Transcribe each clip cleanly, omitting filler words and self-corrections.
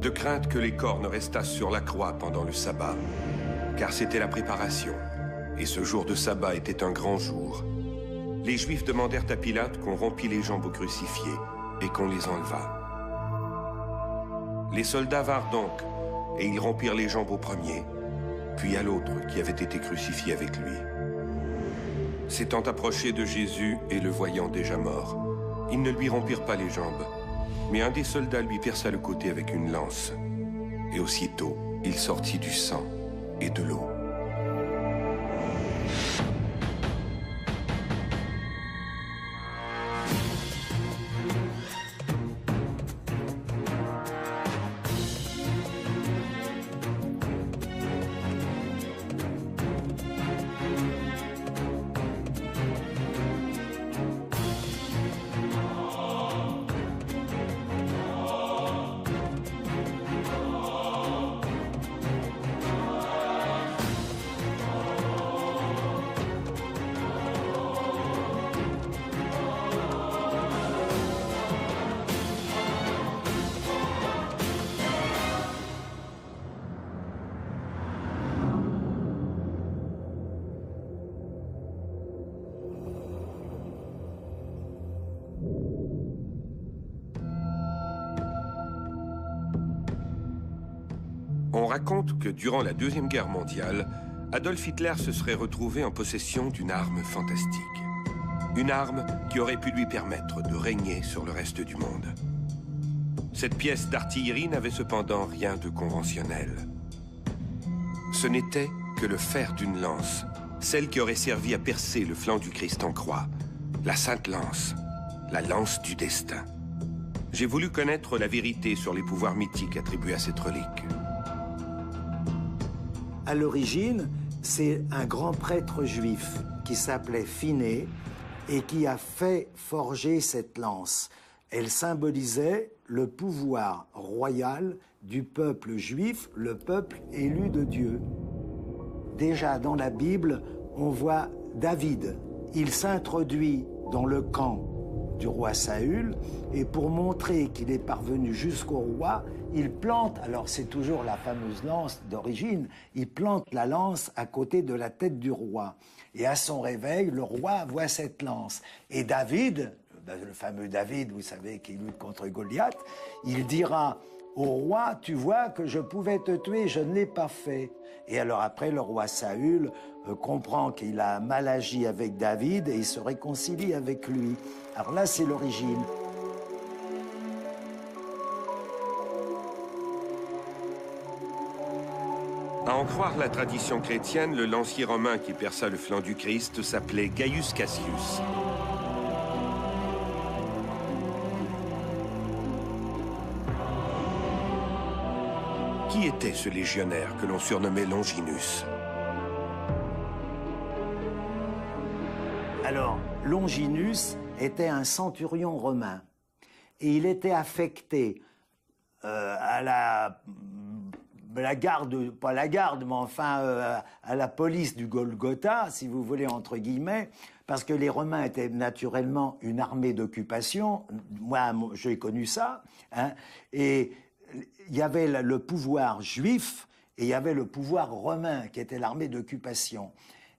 de crainte que les corps ne restassent sur la croix pendant le sabbat, car c'était la préparation, et ce jour de sabbat était un grand jour. Les Juifs demandèrent à Pilate qu'on rompît les jambes aux crucifiés et qu'on les enlevât. Les soldats vinrent donc, et ils rompirent les jambes au premier, puis à l'autre qui avait été crucifié avec lui. S'étant approchés de Jésus et le voyant déjà mort, ils ne lui rompirent pas les jambes, mais un des soldats lui perça le côté avec une lance. Et aussitôt, il sortit du sang et de l'eau. On raconte que durant la Deuxième Guerre mondiale, Adolf Hitler se serait retrouvé en possession d'une arme fantastique. Une arme qui aurait pu lui permettre de régner sur le reste du monde. Cette pièce d'artillerie n'avait cependant rien de conventionnel. Ce n'était que le fer d'une lance, celle qui aurait servi à percer le flanc du Christ en croix, la Sainte Lance, la lance du destin. J'ai voulu connaître la vérité sur les pouvoirs mythiques attribués à cette relique. À l'origine, c'est un grand prêtre juif qui s'appelait Finet et qui a fait forger cette lance. Elle symbolisait le pouvoir royal du peuple juif, le peuple élu de Dieu. Déjà dans la Bible, on voit David. Il s'introduit dans le camp du roi Saül, et pour montrer qu'il est parvenu jusqu'au roi, il plante, alors c'est toujours la fameuse lance d'origine, il plante la lance à côté de la tête du roi. Et à son réveil, le roi voit cette lance. Et David, le fameux David, vous savez, qui lutte contre Goliath, il dira au roi, tu vois que je pouvais te tuer, je ne l'ai pas fait. Et alors après, le roi Saül comprend qu'il a mal agi avec David et il se réconcilie avec lui. Alors là, c'est l'origine. À en croire la tradition chrétienne, le lancier romain qui perça le flanc du Christ s'appelait Gaius Cassius. Qui était ce légionnaire que l'on surnommait Longinus? Alors, Longinus était un centurion romain et il était affecté à la garde, pas la garde, mais enfin à la police du Golgotha, si vous voulez, entre guillemets, parce que les Romains étaient naturellement une armée d'occupation. Moi, j'ai connu ça, hein, et il y avait le pouvoir juif et il y avait le pouvoir romain qui était l'armée d'occupation.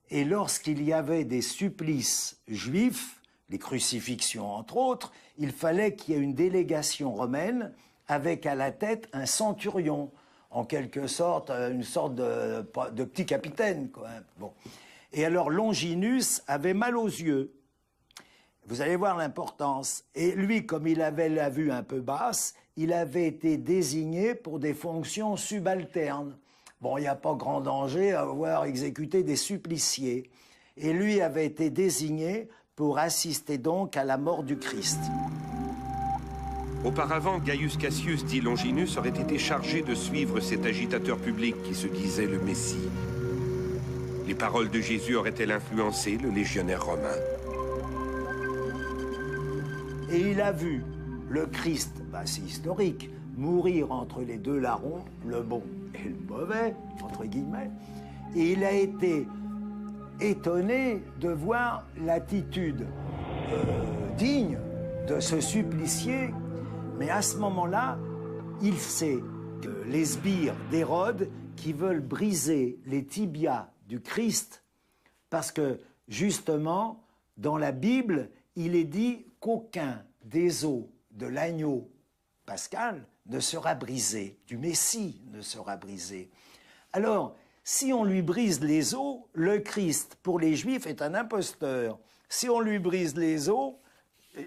Et lorsqu'il y avait des supplices juifs, les crucifixions entre autres, il fallait qu'il y ait une délégation romaine avec à la tête un centurion, en quelque sorte une sorte de petit capitaine, quoi. Bon. Et alors Longinus avait mal aux yeux. Vous allez voir l'importance. Et lui, comme il avait la vue un peu basse, il avait été désigné pour des fonctions subalternes. Bon, il n'y a pas grand danger à avoir exécuté des suppliciés. Et lui avait été désigné pour assister donc à la mort du Christ. Auparavant, Gaius Cassius, dit Longinus, aurait été chargé de suivre cet agitateur public qui se disait le Messie. Les paroles de Jésus auraient-elles influencé le légionnaire romain? Et il a vu le Christ, c'est historique, mourir entre les deux larrons, le bon et le mauvais, entre guillemets, et il a été étonné de voir l'attitude digne de ce supplicié, mais à ce moment-là, il s'est les sbires d'Hérode qui veulent briser les tibias du Christ parce que, justement, dans la Bible, il est dit qu'aucun des os de l'agneau pascal ne sera brisé, du Messie ne sera brisé. Alors, si on lui brise les os, le Christ, pour les Juifs, est un imposteur. Si on lui brise les os,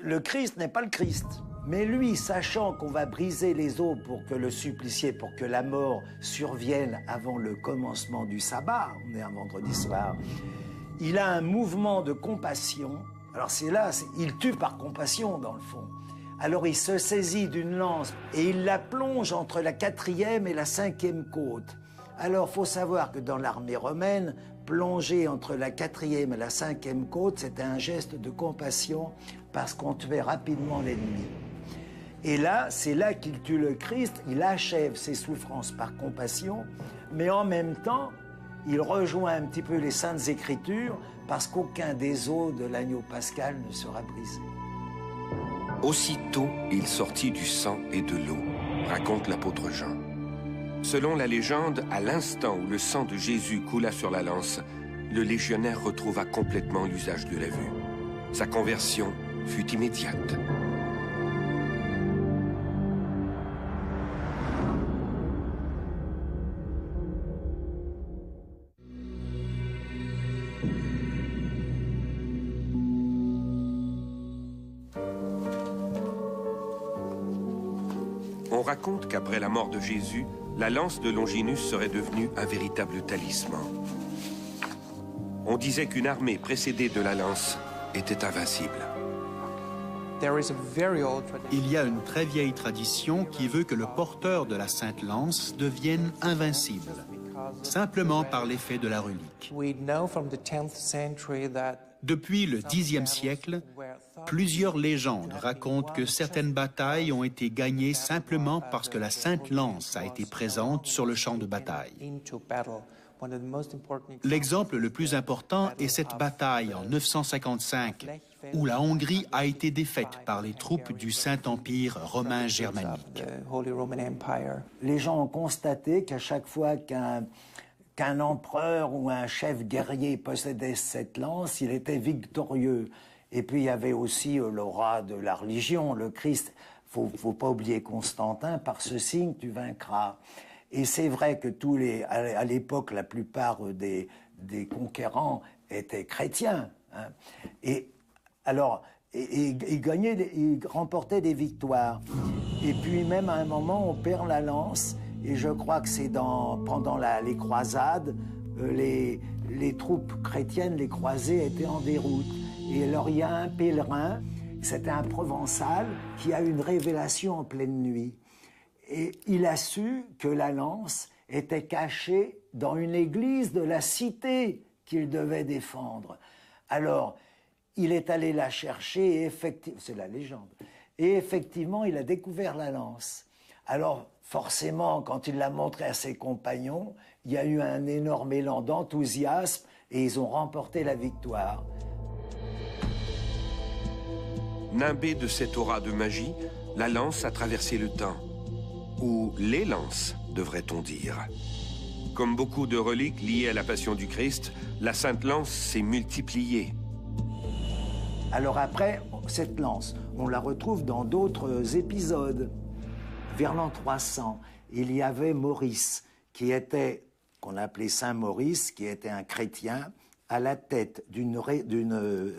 le Christ n'est pas le Christ. Mais lui, sachant qu'on va briser les os pour que le supplicié, pour que la mort survienne avant le commencement du sabbat, on est un vendredi soir, il a un mouvement de compassion. Alors c'est là, il tue par compassion dans le fond. Alors il se saisit d'une lance et il la plonge entre la 4e et la 5e côte. Alors il faut savoir que dans l'armée romaine, plonger entre la 4e et la 5e côte, c'était un geste de compassion parce qu'on tuait rapidement l'ennemi. Et là, c'est là qu'il tue le Christ, il achève ses souffrances par compassion, mais en même temps, il rejoint un petit peu les Saintes Écritures parce qu'aucun des os de l'agneau pascal ne sera brisé. Aussitôt, il sortit du sang et de l'eau, raconte l'apôtre Jean. Selon la légende, à l'instant où le sang de Jésus coula sur la lance, le légionnaire retrouva complètement l'usage de la vue. Sa conversion fut immédiate. On raconte qu'après la mort de Jésus, la lance de Longinus serait devenue un véritable talisman. On disait qu'une armée précédée de la lance était invincible. Il y a une très vieille tradition qui veut que le porteur de la Sainte Lance devienne invincible, simplement par l'effet de la relique. Depuis le Xe siècle, plusieurs légendes racontent que certaines batailles ont été gagnées simplement parce que la Sainte Lance a été présente sur le champ de bataille. L'exemple le plus important est cette bataille en 955, où la Hongrie a été défaite par les troupes du Saint-Empire romain germanique. Les gens ont constaté qu'à chaque fois qu'un empereur ou un chef guerrier possédait cette lance, il était victorieux. Et puis il y avait aussi l'aura de la religion, le Christ. Faut pas oublier Constantin, par ce signe tu vaincras. Et c'est vrai que à l'époque, la plupart des conquérants étaient chrétiens. Hein. Et alors, ils remportaient des victoires. Et puis même à un moment, on perd la lance. Et je crois que c'est pendant les croisades, les troupes chrétiennes, les croisés, étaient en déroute. Et alors il y a un pèlerin, c'était un Provençal, qui a eu une révélation en pleine nuit. Et il a su que la lance était cachée dans une église de la cité qu'il devait défendre. Alors, il est allé la chercher, et effectivement, c'est la légende, et effectivement, il a découvert la lance. Alors, forcément, quand il l'a montré à ses compagnons, il y a eu un énorme élan d'enthousiasme, et ils ont remporté la victoire. Nimbée de cette aura de magie, la lance a traversé le temps. Ou les lances, devrait-on dire. Comme beaucoup de reliques liées à la passion du Christ, la Sainte Lance s'est multipliée. Alors après, cette lance, on la retrouve dans d'autres épisodes. Vers l'an 300, il y avait Maurice, qu'on appelait Saint Maurice, qui était un chrétien, à la tête d'une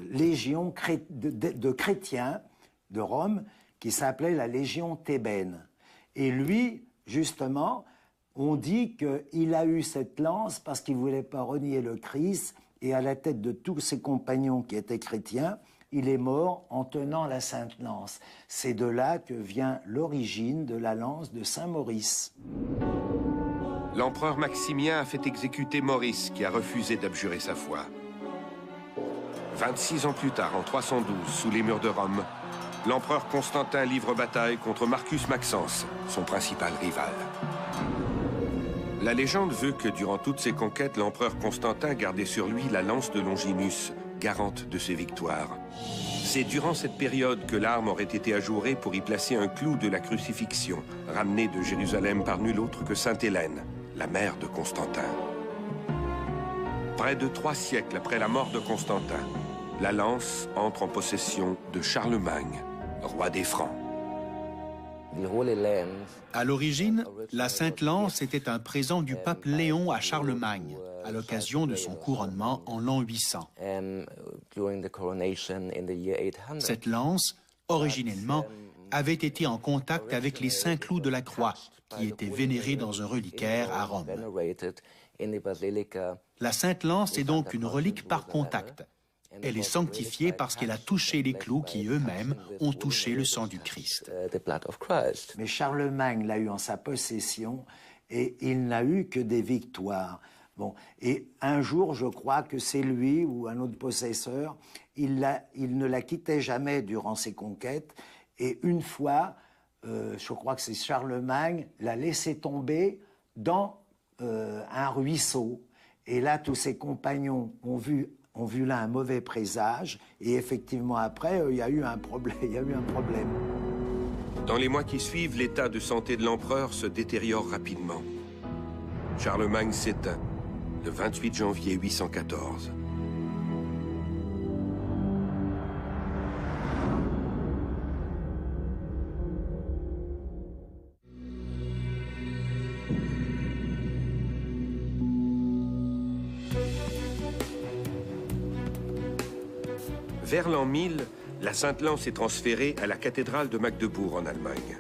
légion de chrétiens de Rome, qui s'appelait la Légion thébaine. Et lui, justement, on dit qu'il a eu cette lance parce qu'il ne voulait pas renier le Christ, et à la tête de tous ses compagnons qui étaient chrétiens, il est mort en tenant la Sainte Lance. C'est de là que vient l'origine de la lance de Saint Maurice. L'empereur Maximien a fait exécuter Maurice, qui a refusé d'abjurer sa foi. 26 ans plus tard, en 312, sous les murs de Rome, l'empereur Constantin livre bataille contre Marcus Maxence, son principal rival. La légende veut que durant toutes ses conquêtes, l'empereur Constantin gardait sur lui la lance de Longinus, garante de ses victoires. C'est durant cette période que l'arme aurait été ajourée pour y placer un clou de la crucifixion, ramené de Jérusalem par nul autre que Sainte Hélène, la mère de Constantin. Près de 3 siècles après la mort de Constantin, la lance entre en possession de Charlemagne, roi des Francs. À l'origine, la Sainte Lance était un présent du pape Léon à Charlemagne, à l'occasion de son couronnement en l'an 800. Cette lance, originellement, avait été en contact avec les 5 clous de la croix, qui étaient vénérés dans un reliquaire à Rome. La Sainte Lance est donc une relique par contact. Elle est sanctifiée parce qu'elle a touché les clous qui eux-mêmes ont touché le sang du Christ. Mais Charlemagne l'a eu en sa possession et il n'a eu que des victoires. Bon. Et un jour, je crois que c'est lui ou un autre possesseur, il ne la quittait jamais durant ses conquêtes. Et une fois, je crois que c'est Charlemagne, l'a laissé tomber dans un ruisseau. Et là, tous ses compagnons ont vu là un mauvais présage, et effectivement après, il y a eu un problème. Dans les mois qui suivent, l'état de santé de l'empereur se détériore rapidement. Charlemagne s'éteint le 28 janvier 814. Vers l'an 1000, la Sainte Lance est transférée à la cathédrale de Magdebourg en Allemagne.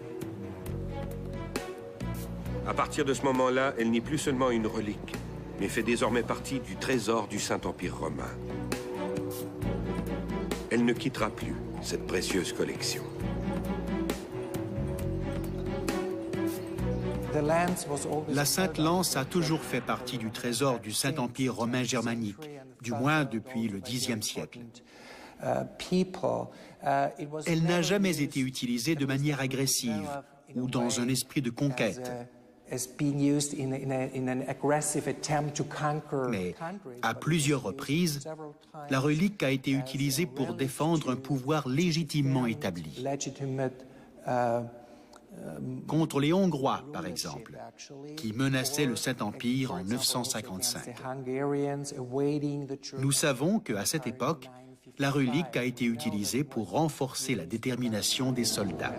À partir de ce moment-là, elle n'est plus seulement une relique, mais fait désormais partie du trésor du Saint-Empire romain. Elle ne quittera plus cette précieuse collection. La Sainte Lance a toujours fait partie du trésor du Saint-Empire romain germanique, du moins depuis le Xe siècle. Elle n'a jamais été utilisée de manière agressive ou dans un esprit de conquête. Mais à plusieurs reprises, la relique a été utilisée pour défendre un pouvoir légitimement établi. Contre les Hongrois, par exemple, qui menaçaient le Saint-Empire en 955. Nous savons qu'à cette époque, la relique a été utilisée pour renforcer la détermination des soldats.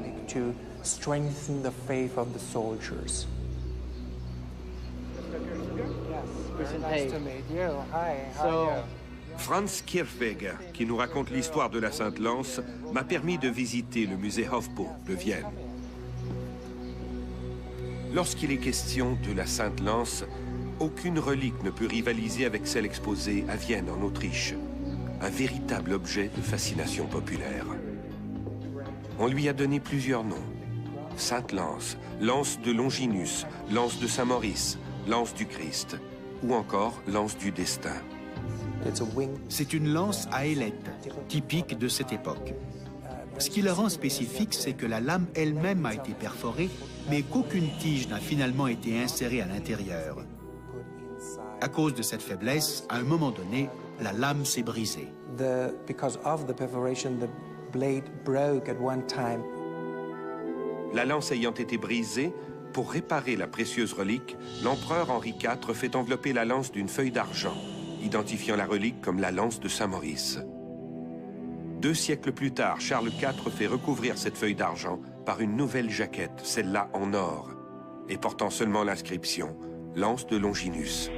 Franz Kirchweger, qui nous raconte l'histoire de la Sainte Lance, m'a permis de visiter le musée Hofburg de Vienne. Lorsqu'il est question de la Sainte Lance, aucune relique ne peut rivaliser avec celle exposée à Vienne, en Autriche. Un véritable objet de fascination populaire. On lui a donné plusieurs noms. Sainte Lance, Lance de Longinus, Lance de Saint-Maurice, Lance du Christ, ou encore Lance du Destin. C'est une lance à ailettes, typique de cette époque. Ce qui la rend spécifique, c'est que la lame elle-même a été perforée, mais qu'aucune tige n'a finalement été insérée à l'intérieur. À cause de cette faiblesse, à un moment donné, la lame s'est brisée. La lance ayant été brisée, pour réparer la précieuse relique, l'empereur Henri IV fait envelopper la lance d'une feuille d'argent, identifiant la relique comme la lance de Saint-Maurice. 2 siècles plus tard, Charles IV fait recouvrir cette feuille d'argent par une nouvelle jaquette, celle-là en or, et portant seulement l'inscription « Lance de Longinus ».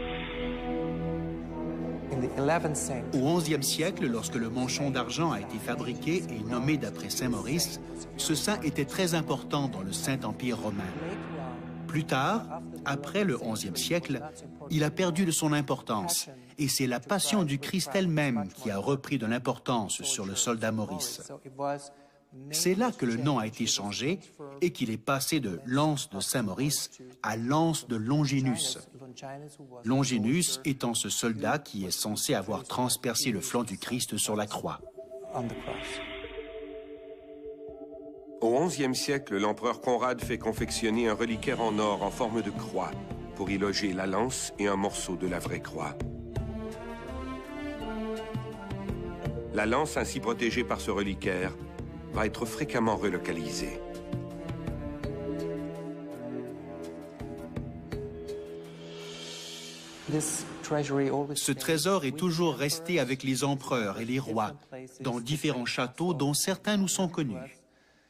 Au XIe siècle, lorsque le manchon d'argent a été fabriqué et nommé d'après Saint-Maurice, ce saint était très important dans le Saint-Empire romain. Plus tard, après le XIe siècle, il a perdu de son importance, et c'est la Passion du Christ elle-même qui a repris de l'importance sur le soldat Maurice. C'est là que le nom a été changé et qu'il est passé de lance de Saint-Maurice à lance de Longinus. Longinus étant ce soldat qui est censé avoir transpercé le flanc du Christ sur la croix. Au XIe siècle, l'empereur Conrad fait confectionner un reliquaire en or en forme de croix pour y loger la lance et un morceau de la vraie croix. La lance ainsi protégée par ce reliquaire va être fréquemment relocalisée. Ce trésor est toujours resté avec les empereurs et les rois, dans différents châteaux dont certains nous sont connus.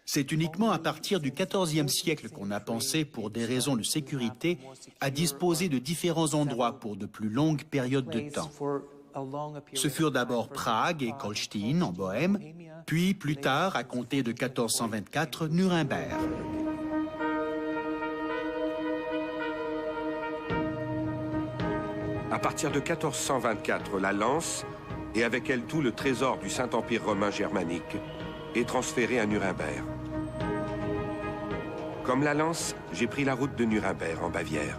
C'est uniquement à partir du XIVe siècle qu'on a pensé, pour des raisons de sécurité, à disposer de différents endroits pour de plus longues périodes de temps. Ce furent d'abord Prague et Kolstein, en Bohême, puis plus tard, à compter de 1424, Nuremberg. À partir de 1424, la lance, et avec elle tout le trésor du Saint-Empire romain germanique, est transféré à Nuremberg. Comme la lance, j'ai pris la route de Nuremberg, en Bavière.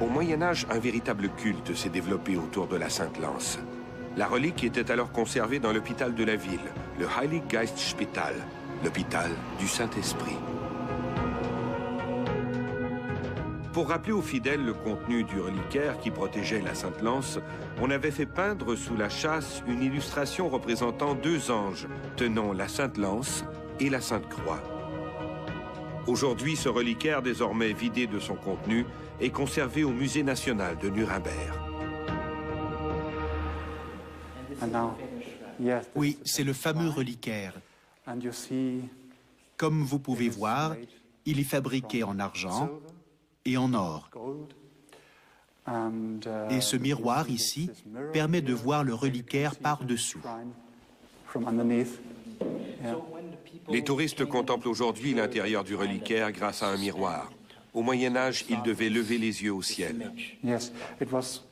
Au Moyen-Âge, un véritable culte s'est développé autour de la Sainte Lance. La relique était alors conservée dans l'hôpital de la ville, le Heiliggeistspital, l'hôpital du Saint-Esprit. Pour rappeler aux fidèles le contenu du reliquaire qui protégeait la Sainte Lance, on avait fait peindre sous la châsse une illustration représentant deux anges tenant la Sainte Lance et la Sainte Croix. Aujourd'hui, ce reliquaire, désormais vidé de son contenu, est conservé au Musée national de Nuremberg. Oui, c'est le fameux reliquaire. Comme vous pouvez voir, il est fabriqué en argent et en or. Et ce miroir ici permet de voir le reliquaire par-dessous. Les touristes contemplent aujourd'hui l'intérieur du reliquaire grâce à un miroir. Au Moyen-Âge, ils devaient lever les yeux au ciel.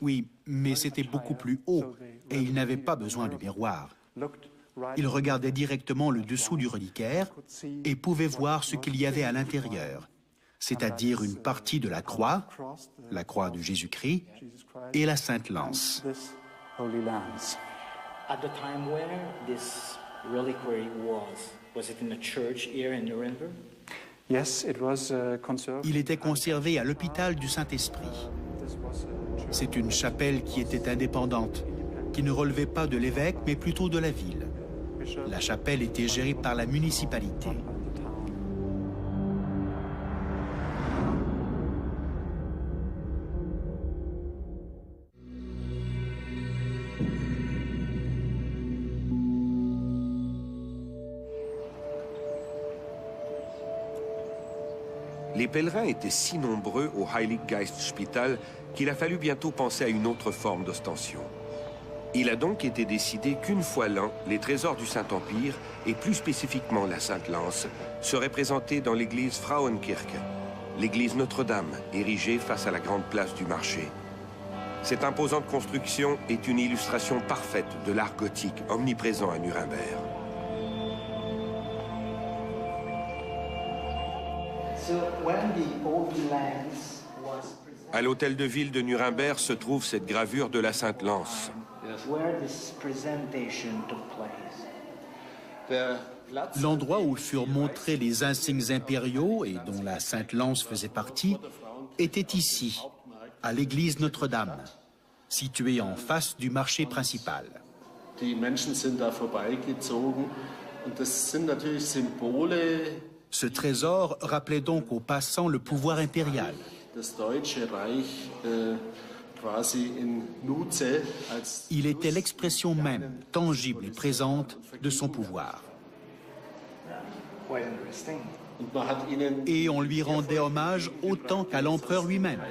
Oui, mais c'était beaucoup plus haut et ils n'avaient pas besoin de miroir. Ils regardaient directement le dessous du reliquaire et pouvaient voir ce qu'il y avait à l'intérieur, c'est-à-dire une partie de la croix de Jésus-Christ, et la Sainte Lance. At the time where this reliquary was it in a church here in Nuremberg? Yes, it was conserved. Il était conservé à l'hôpital du Saint-Esprit. C'est une chapelle qui était indépendante, qui ne relevait pas de l'évêque, mais plutôt de la ville. La chapelle était gérée par la municipalité. Les pèlerins étaient si nombreux au Heiliggeistspital qu'il a fallu bientôt penser à une autre forme d'ostension. Il a donc été décidé qu'une fois l'an, les trésors du Saint-Empire, et plus spécifiquement la Sainte Lance, seraient présentés dans l'église Frauenkirche, l'église Notre-Dame, érigée face à la grande place du marché. Cette imposante construction est une illustration parfaite de l'art gothique omniprésent à Nuremberg. À l'hôtel de ville de Nuremberg se trouve cette gravure de la Sainte Lance. L'endroit où furent montrés les insignes impériaux et dont la Sainte Lance faisait partie était ici, à l'église Notre-Dame, située en face du marché principal. Ce trésor rappelait donc aux passants le pouvoir impérial. Il était l'expression même, tangible et présente, de son pouvoir. Et on lui rendait hommage autant qu'à l'empereur lui-même.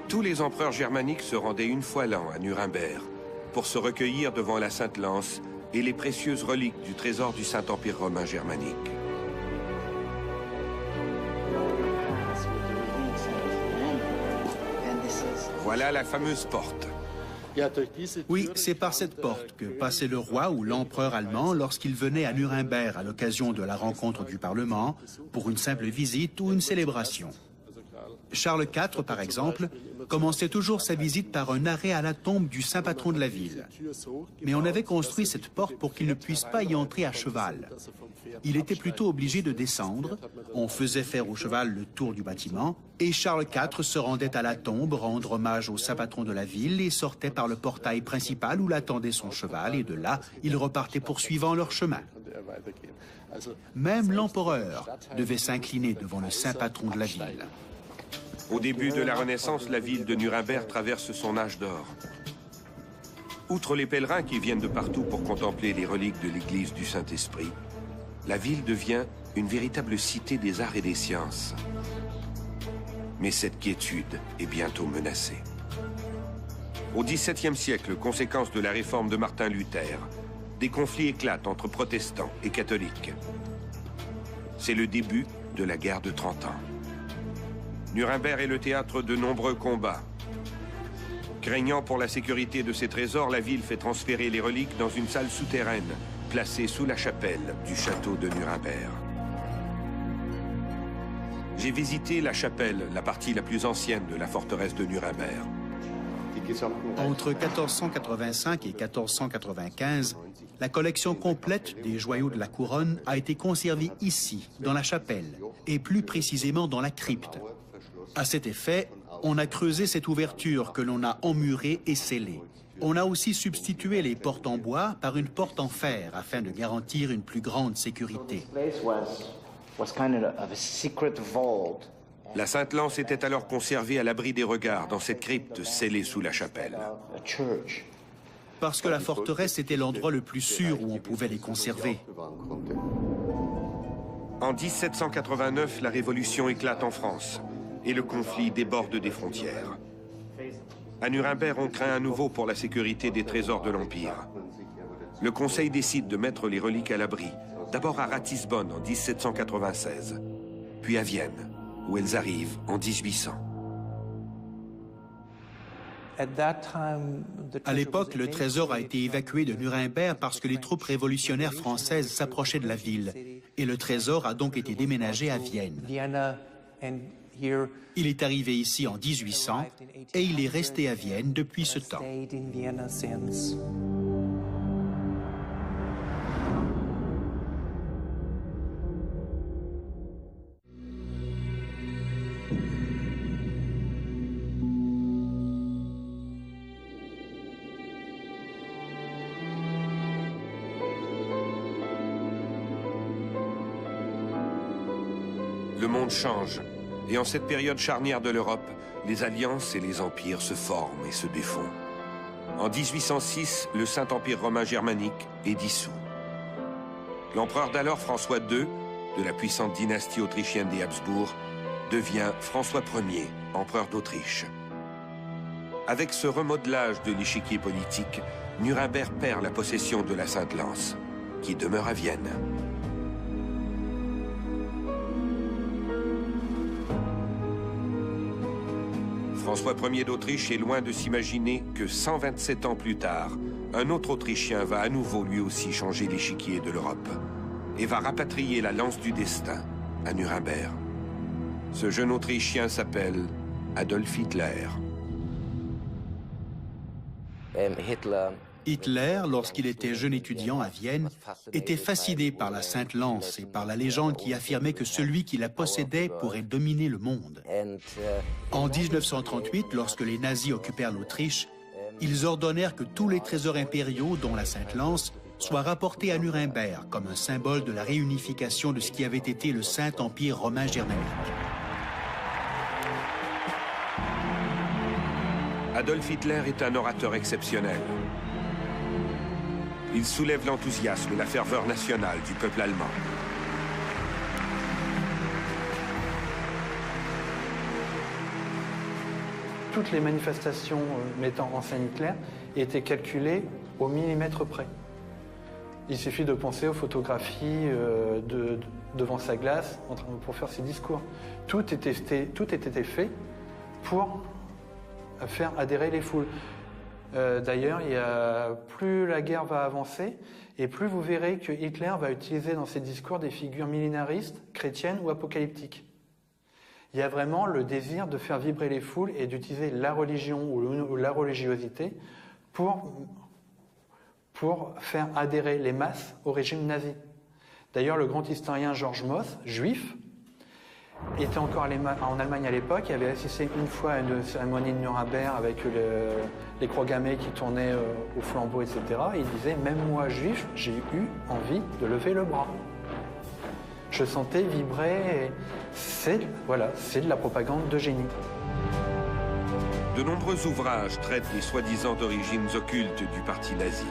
Tous les empereurs germaniques se rendaient une fois l'an à Nuremberg pour se recueillir devant la Sainte Lance et les précieuses reliques du trésor du Saint-Empire romain germanique. Voilà la fameuse porte. Oui, c'est par cette porte que passait le roi ou l'empereur allemand lorsqu'il venait à Nuremberg à l'occasion de la rencontre du Parlement pour une simple visite ou une célébration. Charles IV, par exemple, commençait toujours sa visite par un arrêt à la tombe du saint patron de la ville. Mais on avait construit cette porte pour qu'il ne puisse pas y entrer à cheval. Il était plutôt obligé de descendre, on faisait faire au cheval le tour du bâtiment, et Charles IV se rendait à la tombe rendre hommage au saint patron de la ville et sortait par le portail principal où l'attendait son cheval, et de là, ils repartaient poursuivant leur chemin. Même l'empereur devait s'incliner devant le saint patron de la ville. Au début de la Renaissance, la ville de Nuremberg traverse son âge d'or. Outre les pèlerins qui viennent de partout pour contempler les reliques de l'église du Saint-Esprit, la ville devient une véritable cité des arts et des sciences. Mais cette quiétude est bientôt menacée. Au XVIIe siècle, conséquence de la réforme de Martin Luther, des conflits éclatent entre protestants et catholiques. C'est le début de la guerre de 30 ans. Nuremberg est le théâtre de nombreux combats. Craignant pour la sécurité de ses trésors, la ville fait transférer les reliques dans une salle souterraine, placée sous la chapelle du château de Nuremberg. J'ai visité la chapelle, la partie la plus ancienne de la forteresse de Nuremberg. Entre 1485 et 1495, la collection complète des joyaux de la couronne a été conservée ici, dans la chapelle, et plus précisément dans la crypte. À cet effet, on a creusé cette ouverture que l'on a emmurée et scellée. On a aussi substitué les portes en bois par une porte en fer afin de garantir une plus grande sécurité. La Sainte-Lance était alors conservée à l'abri des regards dans cette crypte scellée sous la chapelle. Parce que la forteresse était l'endroit le plus sûr où on pouvait les conserver. En 1789, la Révolution éclate en France et le conflit déborde des frontières. À Nuremberg, on craint à nouveau pour la sécurité des trésors de l'Empire. Le Conseil décide de mettre les reliques à l'abri, d'abord à Ratisbonne en 1796, puis à Vienne, où elles arrivent en 1800. À l'époque, le trésor a été évacué de Nuremberg parce que les troupes révolutionnaires françaises s'approchaient de la ville. Et le trésor a donc été déménagé à Vienne. Il est arrivé ici en 1800 et il est resté à Vienne depuis ce temps. Le monde change. Et en cette période charnière de l'Europe, les alliances et les empires se forment et se défont. En 1806, le Saint-Empire romain germanique est dissous. L'empereur d'alors, François II, de la puissante dynastie autrichienne des Habsbourg, devient François Ier, empereur d'Autriche. Avec ce remodelage de l'échiquier politique, Nuremberg perd la possession de la Sainte-Lance, qui demeure à Vienne. François Ier d'Autriche est loin de s'imaginer que 127 ans plus tard, un autre Autrichien va à nouveau lui aussi changer l'échiquier de l'Europe et va rapatrier la lance du destin à Nuremberg. Ce jeune Autrichien s'appelle Adolf Hitler. Hitler, lorsqu'il était jeune étudiant à Vienne, était fasciné par la Sainte-Lance et par la légende qui affirmait que celui qui la possédait pourrait dominer le monde. En 1938, lorsque les nazis occupèrent l'Autriche, ils ordonnèrent que tous les trésors impériaux, dont la Sainte-Lance, soient rapportés à Nuremberg comme un symbole de la réunification de ce qui avait été le Saint-Empire romain germanique. Adolf Hitler est un orateur exceptionnel. Il soulève l'enthousiasme et la ferveur nationale du peuple allemand. Toutes les manifestations mettant en scène Hitler étaient calculées au millimètre près. Il suffit de penser aux photographies devant sa glace pour faire ses discours. Tout était fait pour faire adhérer les foules. D'ailleurs, plus la guerre va avancer, et plus vous verrez que Hitler va utiliser dans ses discours des figures millénaristes, chrétiennes ou apocalyptiques. Il y a vraiment le désir de faire vibrer les foules et d'utiliser la religion ou la religiosité pour faire adhérer les masses au régime nazi. D'ailleurs, le grand historien George Moss, juif, était encore en Allemagne à l'époque, il avait assisté une fois à une cérémonie de Nuremberg avec les croix gammées qui tournaient au flambeau, etc. Et il disait, même moi, juif, j'ai eu envie de lever le bras. Je sentais vibrer, et c'est de la propagande de génie. De nombreux ouvrages traitent les soi-disant origines occultes du parti nazi.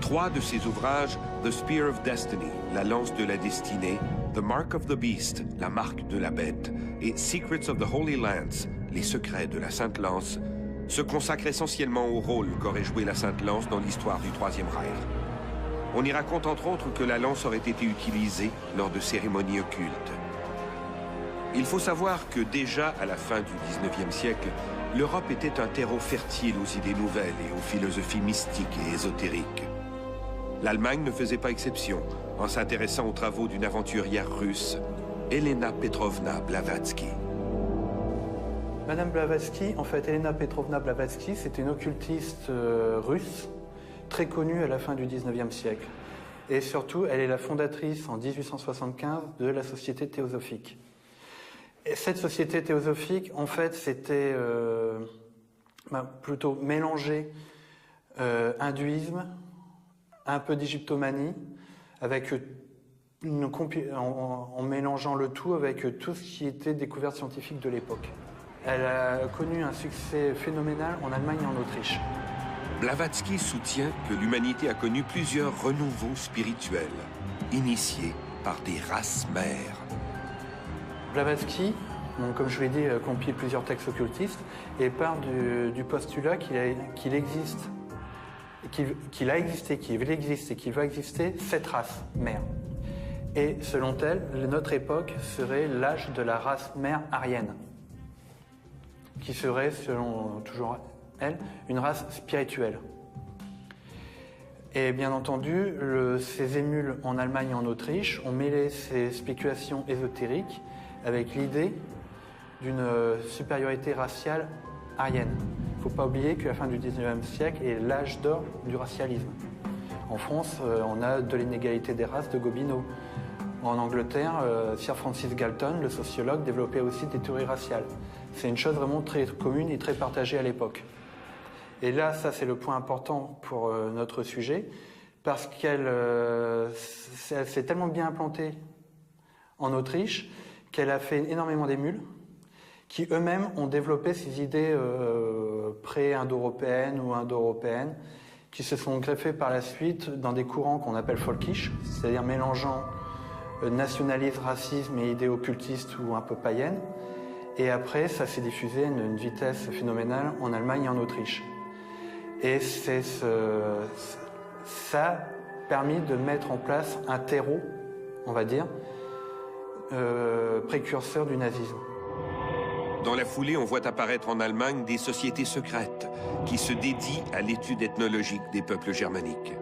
3 de ces ouvrages, The Spear of Destiny, la lance de la destinée, The Mark of the Beast, la marque de la bête, et Secrets of the Holy Lance, les secrets de la Sainte Lance, se consacrent essentiellement au rôle qu'aurait joué la Sainte Lance dans l'histoire du Troisième Reich. On y raconte entre autres que la lance aurait été utilisée lors de cérémonies occultes. Il faut savoir que déjà à la fin du XIXe siècle, l'Europe était un terreau fertile aux idées nouvelles et aux philosophies mystiques et ésotériques. L'Allemagne ne faisait pas exception en s'intéressant aux travaux d'une aventurière russe, Elena Petrovna Blavatsky. Madame Blavatsky, en fait, Elena Petrovna Blavatsky, c'était une occultiste russe, très connue à la fin du XIXe siècle. Et surtout, elle est la fondatrice en 1875 de la Société théosophique. Et cette Société théosophique, en fait, c'était plutôt mélangé hindouisme, un peu d'égyptomanie, avec en mélangeant le tout avec tout ce qui était découverte scientifique de l'époque. Elle a connu un succès phénoménal en Allemagne et en Autriche. Blavatsky soutient que l'humanité a connu plusieurs renouveaux spirituels, initiés par des races mères. Blavatsky, donc, comme je l'ai dit, compile plusieurs textes occultistes et part du postulat qu'il existe, qu'il a existé, qu'il existe et qu'il va exister 7 races mères. Et selon elle, notre époque serait l'âge de la race mère aryenne, qui serait, selon toujours elle, une race spirituelle. Et bien entendu, ces émules en Allemagne et en Autriche ont mêlé ces spéculations ésotériques avec l'idée d'une supériorité raciale aryenne. Il ne faut pas oublier que la fin du XIXe siècle est l'âge d'or du racialisme. En France, on a de l'inégalité des races de Gobineau. En Angleterre, Sir Francis Galton, le sociologue, développait aussi des théories raciales. C'est une chose vraiment très commune et très partagée à l'époque. Et là, ça c'est le point important pour notre sujet, parce qu'elle s'est tellement bien implantée en Autriche qu'elle a fait énormément d'émules qui eux-mêmes ont développé ces idées pré-indo-européennes ou indo-européennes qui se sont greffées par la suite dans des courants qu'on appelle folkish, c'est-à-dire mélangeant nationalisme, racisme et idées occultistes ou un peu païennes. Et après, ça s'est diffusé à une vitesse phénoménale en Allemagne et en Autriche. Et ça a permis de mettre en place un terreau, on va dire, précurseur du nazisme. Dans la foulée, on voit apparaître en Allemagne des sociétés secrètes qui se dédient à l'étude ethnologique des peuples germaniques.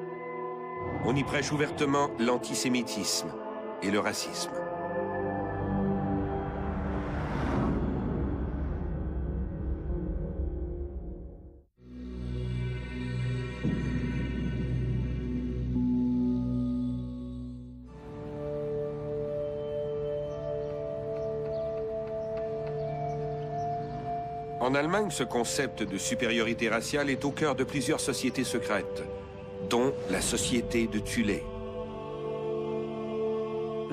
On y prêche ouvertement l'antisémitisme et le racisme. En Allemagne, ce concept de supériorité raciale est au cœur de plusieurs sociétés secrètes, dont la Société de Thulé.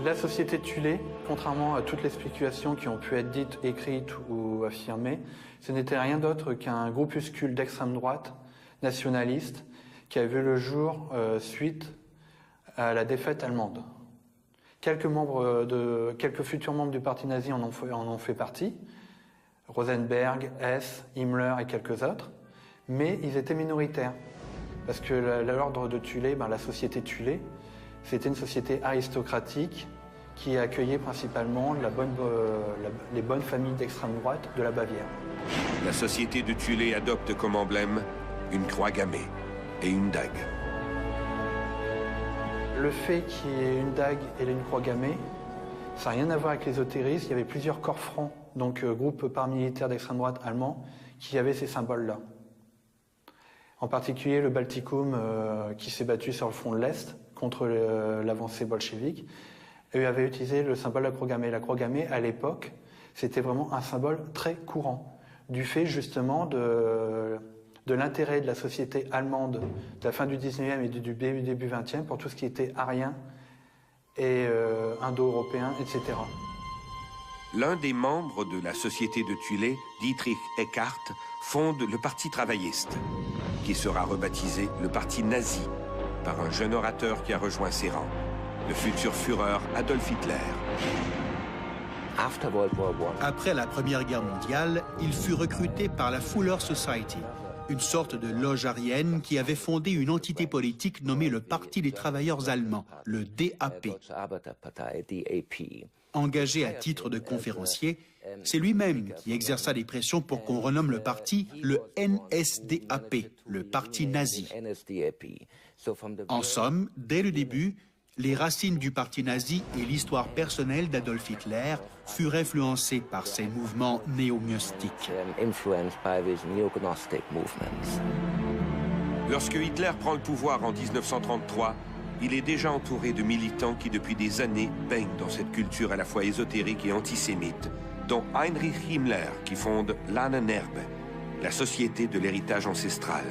La Société de Thulé, contrairement à toutes les spéculations qui ont pu être dites, écrites ou affirmées, ce n'était rien d'autre qu'un groupuscule d'extrême droite, nationaliste, qui a vu le jour suite à la défaite allemande. Quelques futurs membres du parti nazi en ont fait partie, Rosenberg, Hess, Himmler et quelques autres, mais ils étaient minoritaires. Parce que l'ordre de Thulé, la société Thulé, c'était une société aristocratique qui accueillait principalement les bonnes familles d'extrême droite de la Bavière. La société de Thulé adopte comme emblème une croix gammée et une dague. Le fait qu'il y ait une dague et une croix gammée, Ça n'a rien à voir avec l'ésotérisme. Il y avait plusieurs corps francs, donc groupes paramilitaires d'extrême droite allemands, qui avaient ces symboles-là. En particulier le Baltikum qui s'est battu sur le front de l'Est contre l'avancée bolchevique. Eux avaient utilisé le symbole de la croix gammée. La croix gammée, à l'époque, c'était vraiment un symbole très courant, du fait justement de l'intérêt de la société allemande de la fin du 19e et du début 20e pour tout ce qui était arien et indo-européen, etc. L'un des membres de la société de Thulé, Dietrich Eckart, fonde le Parti travailliste, qui sera rebaptisé le Parti nazi par un jeune orateur qui a rejoint ses rangs, le futur Führer Adolf Hitler. Après la Première Guerre mondiale, il fut recruté par la Fuller Society, une sorte de loge aryenne qui avait fondé une entité politique nommée le Parti des travailleurs allemands, le DAP. Engagé à titre de conférencier, c'est lui-même qui exerça des pressions pour qu'on renomme le parti le NSDAP, le parti nazi. En somme, dès le début, les racines du parti nazi et l'histoire personnelle d'Adolf Hitler furent influencées par ces mouvements néo-gnostiques. Lorsque Hitler prend le pouvoir en 1933, il est déjà entouré de militants qui, depuis des années, baignent dans cette culture à la fois ésotérique et antisémite, dont Heinrich Himmler, qui fonde l'Ahnenerbe, la Société de l'héritage ancestral.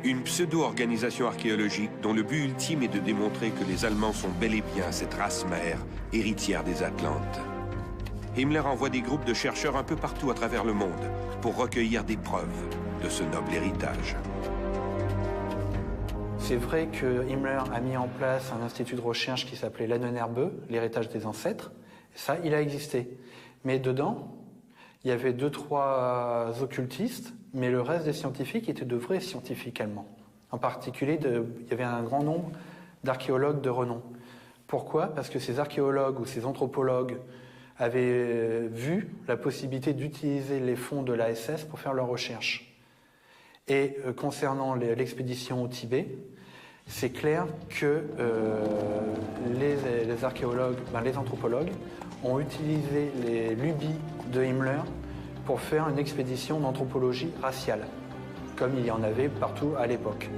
Une pseudo-organisation archéologique dont le but ultime est de démontrer que les Allemands sont bel et bien cette race mère, héritière des Atlantes. Himmler envoie des groupes de chercheurs un peu partout à travers le monde pour recueillir des preuves de ce noble héritage. C'est vrai que Himmler a mis en place un institut de recherche qui s'appelait l'Ahnenerbe, l'héritage des ancêtres. Ça, il a existé. Mais dedans, il y avait 2-3 occultistes, mais le reste des scientifiques étaient de vrais scientifiques allemands. En particulier, il y avait un grand nombre d'archéologues de renom. Pourquoi? Parce que ces archéologues ou ces anthropologues avaient vu la possibilité d'utiliser les fonds de la SS pour faire leurs recherches. Et concernant l'expédition au Tibet, c'est clair que les archéologues, les anthropologues, ont utilisé les lubies de Himmler pour faire une expédition d'anthropologie raciale, comme il y en avait partout à l'époque.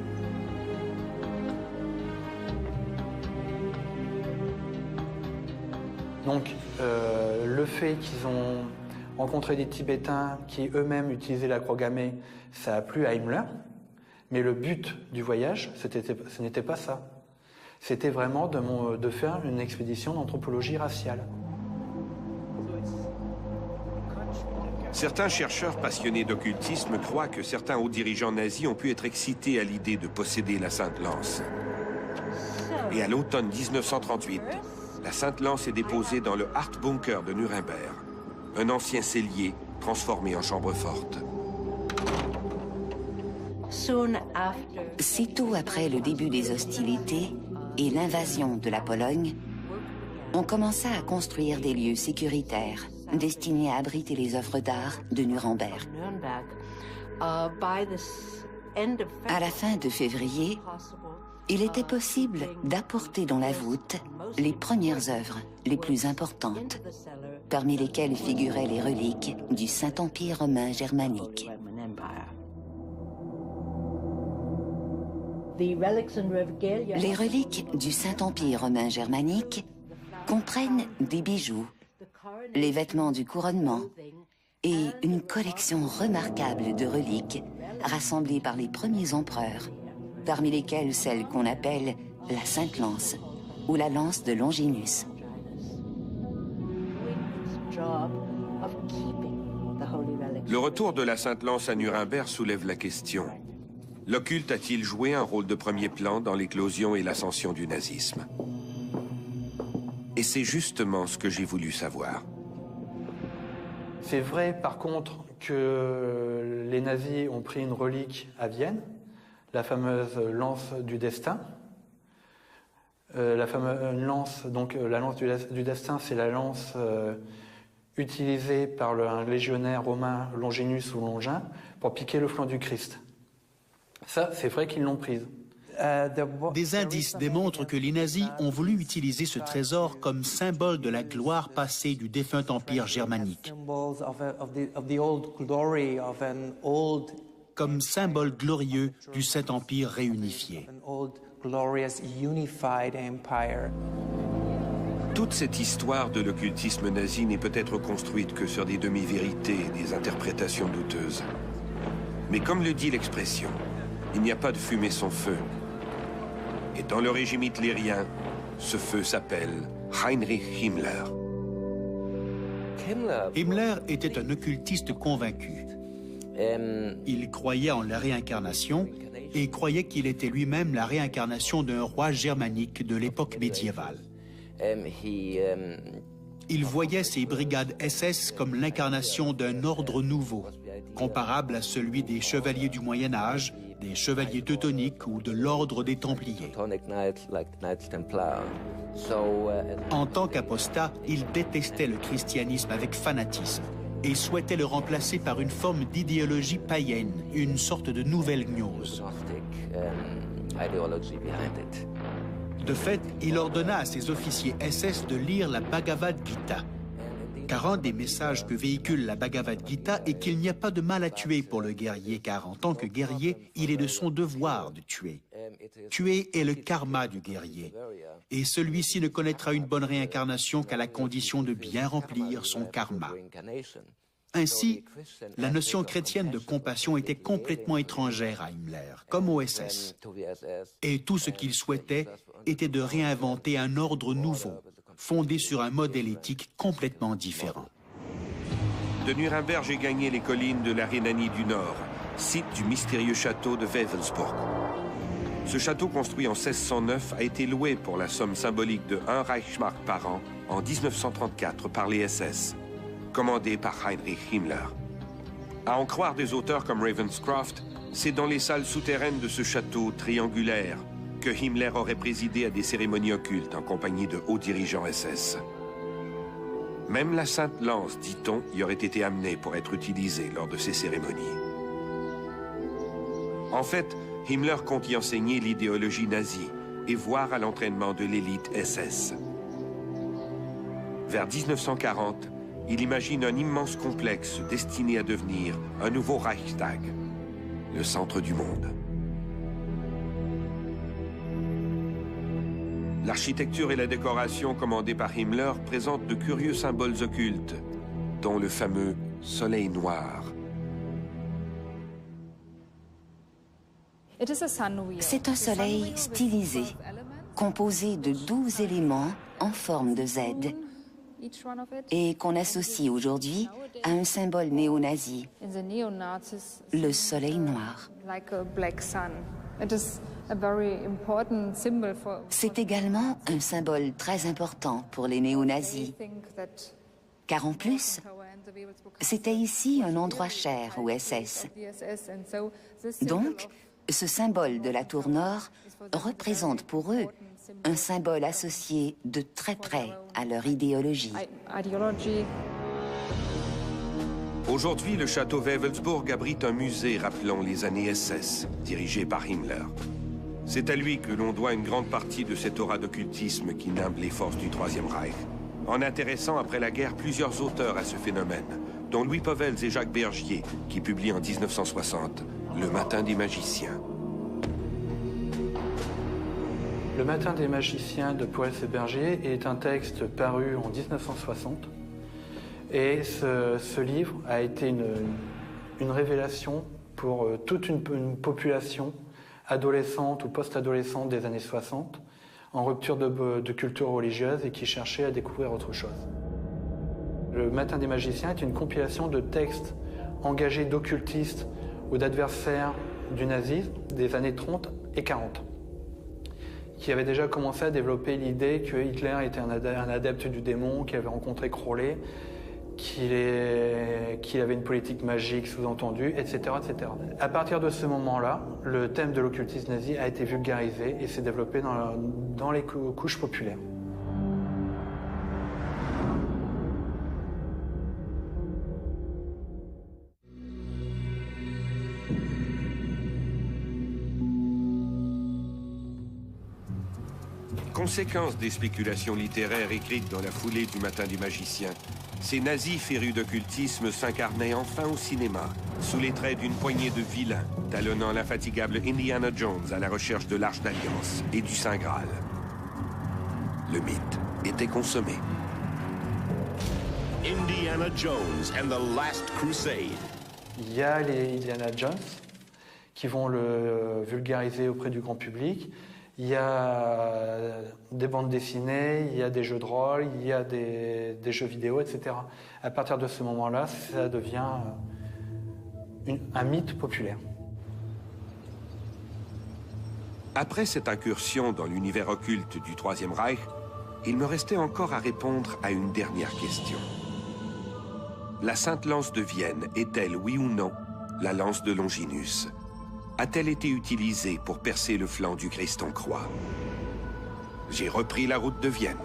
Donc, le fait qu'ils ont rencontré des Tibétains qui eux-mêmes utilisaient la croix gammée, ça a plu à Himmler, mais le but du voyage, ce n'était pas ça. C'était vraiment de faire une expédition d'anthropologie raciale. Certains chercheurs passionnés d'occultisme croient que certains hauts dirigeants nazis ont pu être excités à l'idée de posséder la Sainte Lance. Et à l'automne 1938, la Sainte Lance est déposée dans le Hartbunker de Nuremberg, un ancien cellier transformé en chambre forte. Sitôt après le début des hostilités et l'invasion de la Pologne, on commença à construire des lieux sécuritaires destinés à abriter les œuvres d'art de Nuremberg. À la fin de février, il était possible d'apporter dans la voûte les premières œuvres les plus importantes, parmi lesquelles figuraient les reliques du Saint-Empire romain germanique. Les reliques du Saint-Empire romain germanique comprennent des bijoux, les vêtements du couronnement et une collection remarquable de reliques rassemblées par les premiers empereurs, parmi lesquelles celle qu'on appelle la Sainte Lance ou la Lance de Longinus. Le retour de la Sainte Lance à Nuremberg soulève la question. L'occulte a-t-il joué un rôle de premier plan dans l'éclosion et l'ascension du nazisme? Et c'est justement ce que j'ai voulu savoir. C'est vrai, par contre, que les nazis ont pris une relique à Vienne, la fameuse lance du destin. La fameuse lance, donc la lance du destin, c'est la lance utilisée par un légionnaire romain, Longinus ou Longin, pour piquer le flanc du Christ. Ça, c'est vrai qu'ils l'ont prise. Des indices démontrent que les nazis ont voulu utiliser ce trésor comme symbole de la gloire passée du défunt empire germanique, comme symbole glorieux du Saint-Empire réunifié. Toute cette histoire de l'occultisme nazi n'est peut-être construite que sur des demi-vérités et des interprétations douteuses. Mais comme le dit l'expression, il n'y a pas de fumée sans feu. Et dans le régime hitlérien, ce feu s'appelle Heinrich Himmler. Himmler était un occultiste convaincu. Il croyait en la réincarnation et croyait qu'il était lui-même la réincarnation d'un roi germanique de l'époque médiévale. Il voyait ces brigades SS comme l'incarnation d'un ordre nouveau, comparable à celui des chevaliers du Moyen Âge, des chevaliers teutoniques ou de l'ordre des Templiers. En tant qu'apostat, il détestait le christianisme avec fanatisme et souhaitait le remplacer par une forme d'idéologie païenne, une sorte de nouvelle gnose. De fait, il ordonna à ses officiers SS de lire la Bhagavad Gita, car un des messages que véhicule la Bhagavad Gita est qu'il n'y a pas de mal à tuer pour le guerrier, car en tant que guerrier, il est de son devoir de tuer. Tuer est le karma du guerrier, et celui-ci ne connaîtra une bonne réincarnation qu'à la condition de bien remplir son karma. Ainsi, la notion chrétienne de compassion était complètement étrangère à Himmler, comme au SS. Et tout ce qu'il souhaitait était de réinventer un ordre nouveau, fondé sur un modèle éthique complètement différent. De Nuremberg, j'ai gagné les collines de la Rhénanie du Nord, site du mystérieux château de Wewelsburg. Ce château, construit en 1609, a été loué pour la somme symbolique de 1 Reichsmark par an en 1934 par les SS, commandés par Heinrich Himmler. À en croire des auteurs comme Ravenscroft, c'est dans les salles souterraines de ce château triangulaire que Himmler aurait présidé à des cérémonies occultes en compagnie de hauts dirigeants SS. Même la Sainte Lance, dit-on, y aurait été amenée pour être utilisée lors de ces cérémonies. En fait, Himmler compte y enseigner l'idéologie nazie et voir à l'entraînement de l'élite SS. Vers 1940, il imagine un immense complexe destiné à devenir un nouveau Reichstag, le centre du monde. L'architecture et la décoration commandées par Himmler présentent de curieux symboles occultes, dont le fameux soleil noir. C'est un soleil stylisé, composé de 12 éléments en forme de Z, et qu'on associe aujourd'hui à un symbole néo-nazi, le soleil noir. C'est également un symbole très important pour les néo-nazis, car en plus, c'était ici un endroit cher aux SS. Donc, ce symbole de la tour nord représente pour eux un symbole associé de très près à leur idéologie. Aujourd'hui, le château Wewelsburg abrite un musée rappelant les années SS, dirigé par Himmler. C'est à lui que l'on doit une grande partie de cette aura d'occultisme qui nimbe les forces du Troisième Reich, en intéressant après la guerre plusieurs auteurs à ce phénomène, dont Louis Pauwels et Jacques Bergier, qui publient en 1960 « Le Matin des magiciens ». Le Matin des magiciens de Pauwels et Bergier est un texte paru en 1960. Et ce livre a été une révélation pour toute une population adolescente ou post-adolescente des années 60, en rupture de culture religieuse et qui cherchait à découvrir autre chose. Le Matin des magiciens est une compilation de textes engagés d'occultistes ou d'adversaires du nazisme des années 30 et 40, qui avaient déjà commencé à développer l'idée que Hitler était un adepte du démon, qu'il avait rencontré Crowley, qu'il avait une politique magique sous-entendue, etc., etc. À partir de ce moment-là, le thème de l'occultisme nazi a été vulgarisé et s'est développé dans les couches populaires. Conséquence des spéculations littéraires écrites dans la foulée du Matin des magiciens, ces nazis férus d'occultisme s'incarnaient enfin au cinéma, sous les traits d'une poignée de vilains, talonnant l'infatigable Indiana Jones à la recherche de l'Arche d'Alliance et du Saint Graal. Le mythe était consommé. Indiana Jones and the Last Crusade. Il y a les Indiana Jones qui vont le vulgariser auprès du grand public. Il y a des bandes dessinées, il y a des jeux de rôle, il y a des jeux vidéo, etc. À partir de ce moment-là, ça devient un mythe populaire. Après cette incursion dans l'univers occulte du Troisième Reich, il me restait encore à répondre à une dernière question. La Sainte Lance de Vienne est-elle, oui ou non, la lance de Longinus? A-t-elle été utilisée pour percer le flanc du Christ en croix? J'ai repris la route de Vienne.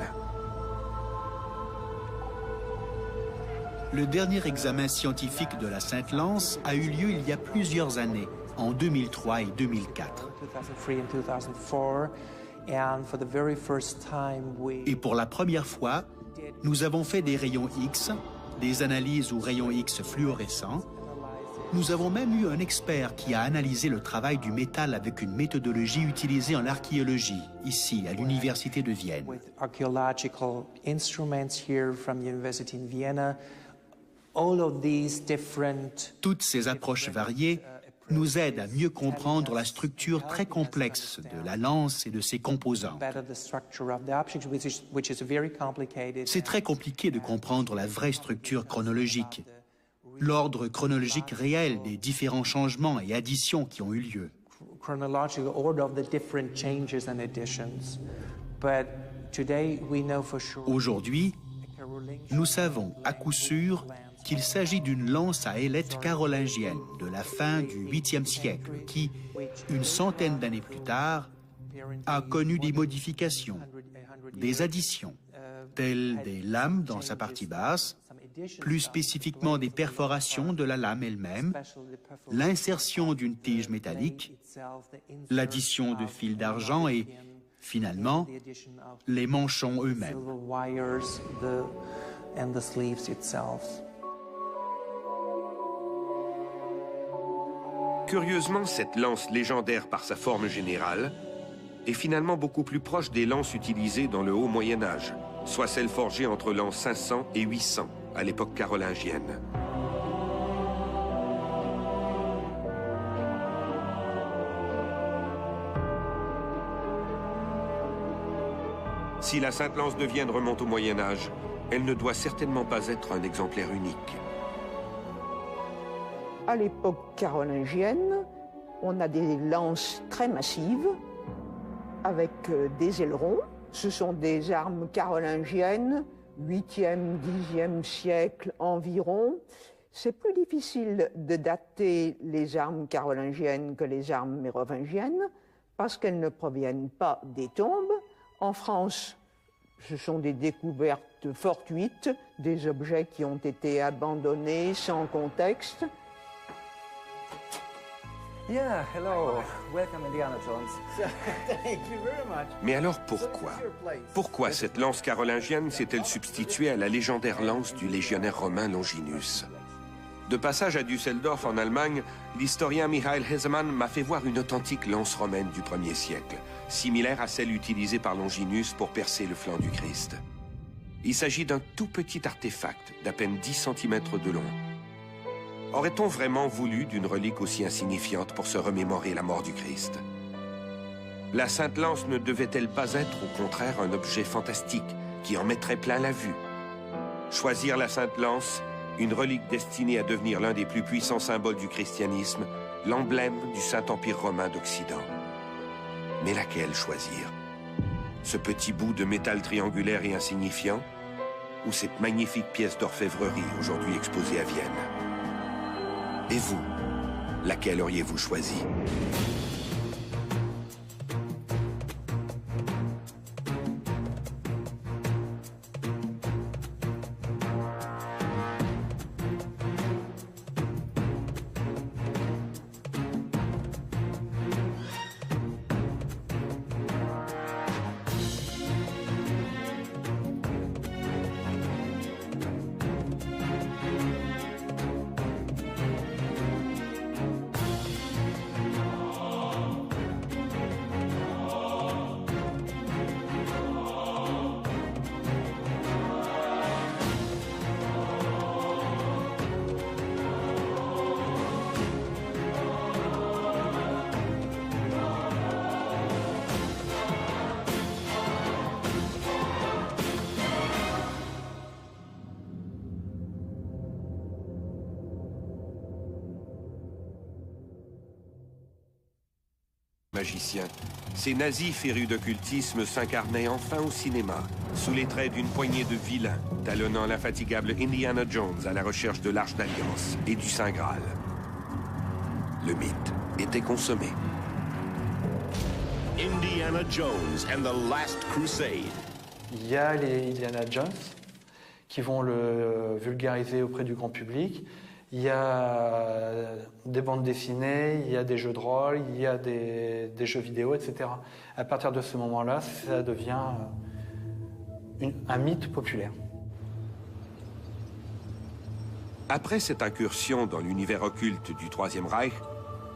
Le dernier examen scientifique de la Sainte Lance a eu lieu il y a plusieurs années, en 2003 et 2004. Et pour la première fois, nous avons fait des rayons X, des analyses aux rayons X fluorescents. Nous avons même eu un expert qui a analysé le travail du métal avec une méthodologie utilisée en archéologie, ici, à l'Université de Vienne. Toutes ces approches variées nous aident à mieux comprendre la structure très complexe de la lance et de ses composants. C'est très compliqué de comprendre la vraie structure chronologique, l'ordre chronologique réel des différents changements et additions qui ont eu lieu. Aujourd'hui, nous savons à coup sûr qu'il s'agit d'une lance à ailettes carolingienne de la fin du 8e siècle qui, une centaine d'années plus tard, a connu des modifications, des additions, telles des lames dans sa partie basse, plus spécifiquement des perforations de la lame elle-même, l'insertion d'une tige métallique, l'addition de fils d'argent et, finalement, les manchons eux-mêmes. Curieusement, cette lance légendaire par sa forme générale est finalement beaucoup plus proche des lances utilisées dans le Haut Moyen-Âge, soit celles forgées entre l'an 500 et 800, à l'époque carolingienne. Si la Sainte Lance de Vienne remonte au Moyen-Âge, elle ne doit certainement pas être un exemplaire unique. À l'époque carolingienne, on a des lances très massives avec des ailerons. Ce sont des armes carolingiennes, 8e, 10e siècle environ. C'est plus difficile de dater les armes carolingiennes que les armes mérovingiennes parce qu'elles ne proviennent pas des tombes. En France, ce sont des découvertes fortuites, des objets qui ont été abandonnés sans contexte. Yeah, hello. Welcome Indiana Jones. Thank you very much. Mais alors pourquoi? Pourquoi cette lance carolingienne s'est-elle substituée à la légendaire lance du légionnaire romain Longinus? De passage à Düsseldorf en Allemagne, l'historien Michael Hesemann m'a fait voir une authentique lance romaine du 1er siècle, similaire à celle utilisée par Longinus pour percer le flanc du Christ. Il s'agit d'un tout petit artefact d'à peine 10 cm de long. Aurait-on vraiment voulu d'une relique aussi insignifiante pour se remémorer la mort du Christ? La Sainte Lance ne devait-elle pas être au contraire un objet fantastique qui en mettrait plein la vue? Choisir la Sainte Lance, une relique destinée à devenir l'un des plus puissants symboles du christianisme, l'emblème du Saint-Empire romain d'Occident. Mais laquelle choisir? Ce petit bout de métal triangulaire et insignifiant, ou cette magnifique pièce d'orfèvrerie aujourd'hui exposée à Vienne? Et vous, laquelle auriez-vous choisi? magiciens, ces nazis férus d'occultisme s'incarnaient enfin au cinéma, sous les traits d'une poignée de vilains, talonnant l'infatigable Indiana Jones à la recherche de l'Arche d'Alliance et du Saint Graal. Le mythe était consommé. Indiana Jones and the Last Crusade. Il y a les Indiana Jones qui vont le vulgariser auprès du grand public. Il y a des bandes dessinées, il y a des jeux de rôle, il y a des jeux vidéo, etc. À partir de ce moment-là, ça devient un mythe populaire. Après cette incursion dans l'univers occulte du Troisième Reich,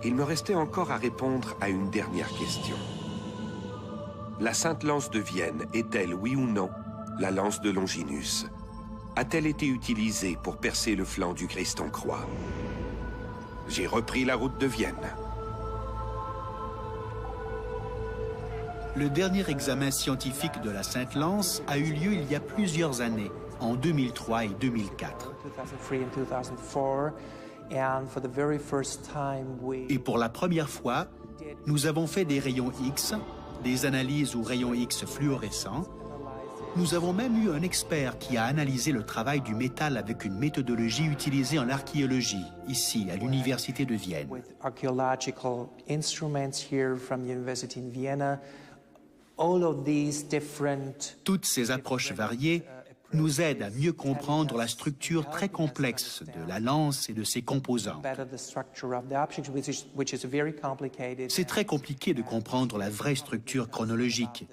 il me restait encore à répondre à une dernière question. La Sainte Lance de Vienne est-elle, oui ou non, la lance de Longinus? A-t-elle été utilisée pour percer le flanc du Christ en croix? J'ai repris la route de Vienne. Le dernier examen scientifique de la Sainte Lance a eu lieu il y a plusieurs années, en 2003 et 2004. Et pour la première fois, nous avons fait des rayons X, des analyses aux rayons X fluorescents. Nous avons même eu un expert qui a analysé le travail du métal avec une méthodologie utilisée en archéologie, ici, à l'Université de Vienne. Toutes ces approches variées nous aident à mieux comprendre la structure très complexe de la lance et de ses composants. C'est très compliqué de comprendre la vraie structure chronologique,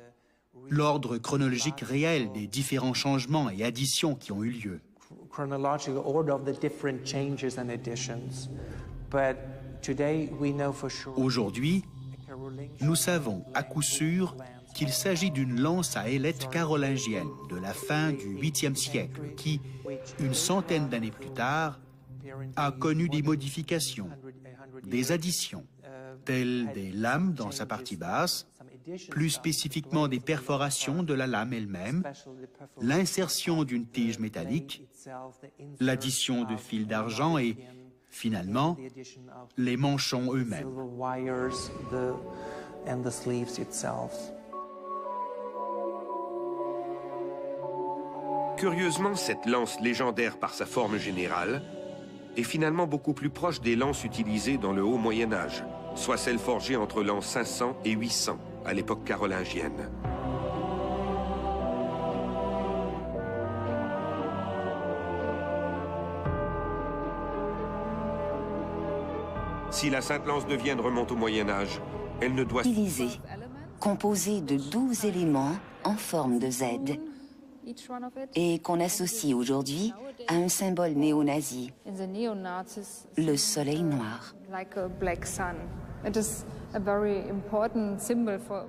l'ordre chronologique réel des différents changements et additions qui ont eu lieu. Aujourd'hui, nous savons à coup sûr qu'il s'agit d'une lance à ailettes carolingienne de la fin du 8e siècle qui, une centaine d'années plus tard, a connu des modifications, des additions, telles des lames dans sa partie basse, plus spécifiquement des perforations de la lame elle-même, l'insertion d'une tige métallique, l'addition de fils d'argent et, finalement, les manchons eux-mêmes. Curieusement, cette lance légendaire par sa forme générale est finalement beaucoup plus proche des lances utilisées dans le Haut Moyen-Âge, soit celles forgées entre l'an 500 et 800, à l'époque carolingienne. Si la Sainte Lance de Vienne remonte au Moyen-Âge, elle ne doit... Utilisée, composée de 12 éléments en forme de Z, et qu'on associe aujourd'hui à un symbole néo-nazi, le soleil noir.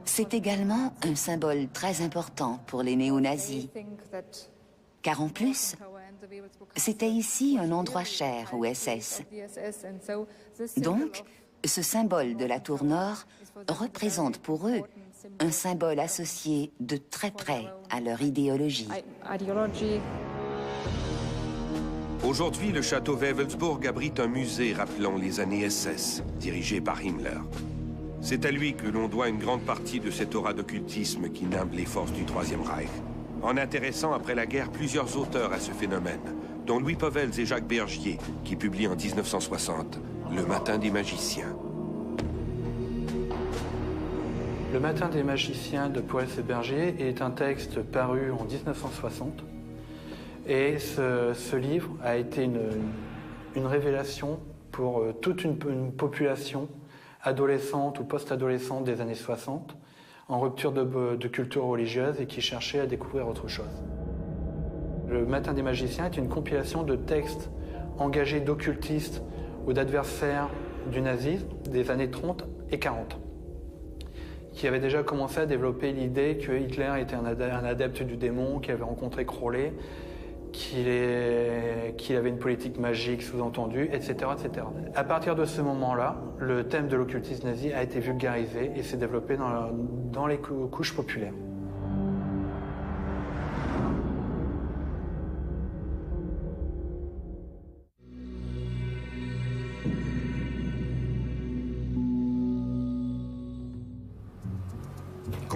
C'est également un symbole très important pour les néo-nazis, car en plus, c'était ici un endroit cher aux SS. Donc, ce symbole de la tour nord représente pour eux un symbole associé de très près à leur idéologie. Aujourd'hui, le château Wewelsburg abrite un musée rappelant les années SS, dirigé par Himmler. C'est à lui que l'on doit une grande partie de cette aura d'occultisme qui nimbe les forces du Troisième Reich, en intéressant après la guerre plusieurs auteurs à ce phénomène, dont Louis Pauwels et Jacques Bergier, qui publient en 1960 « Le Matin des magiciens ». Le Matin des magiciens de Pauwels et Bergier est un texte paru en 1960. Et ce livre a été une révélation pour toute une population adolescente ou post-adolescente des années 60, en rupture de culture religieuse et qui cherchait à découvrir autre chose. Le Matin des magiciens est une compilation de textes engagés d'occultistes ou d'adversaires du nazisme des années 30 et 40, qui avaient déjà commencé à développer l'idée que Hitler était un adepte du démon, qu'il avait rencontré Crowley, qu'il avait une politique magique sous-entendue, etc., etc. À partir de ce moment-là, le thème de l'occultisme nazi a été vulgarisé et s'est développé dans les couches populaires.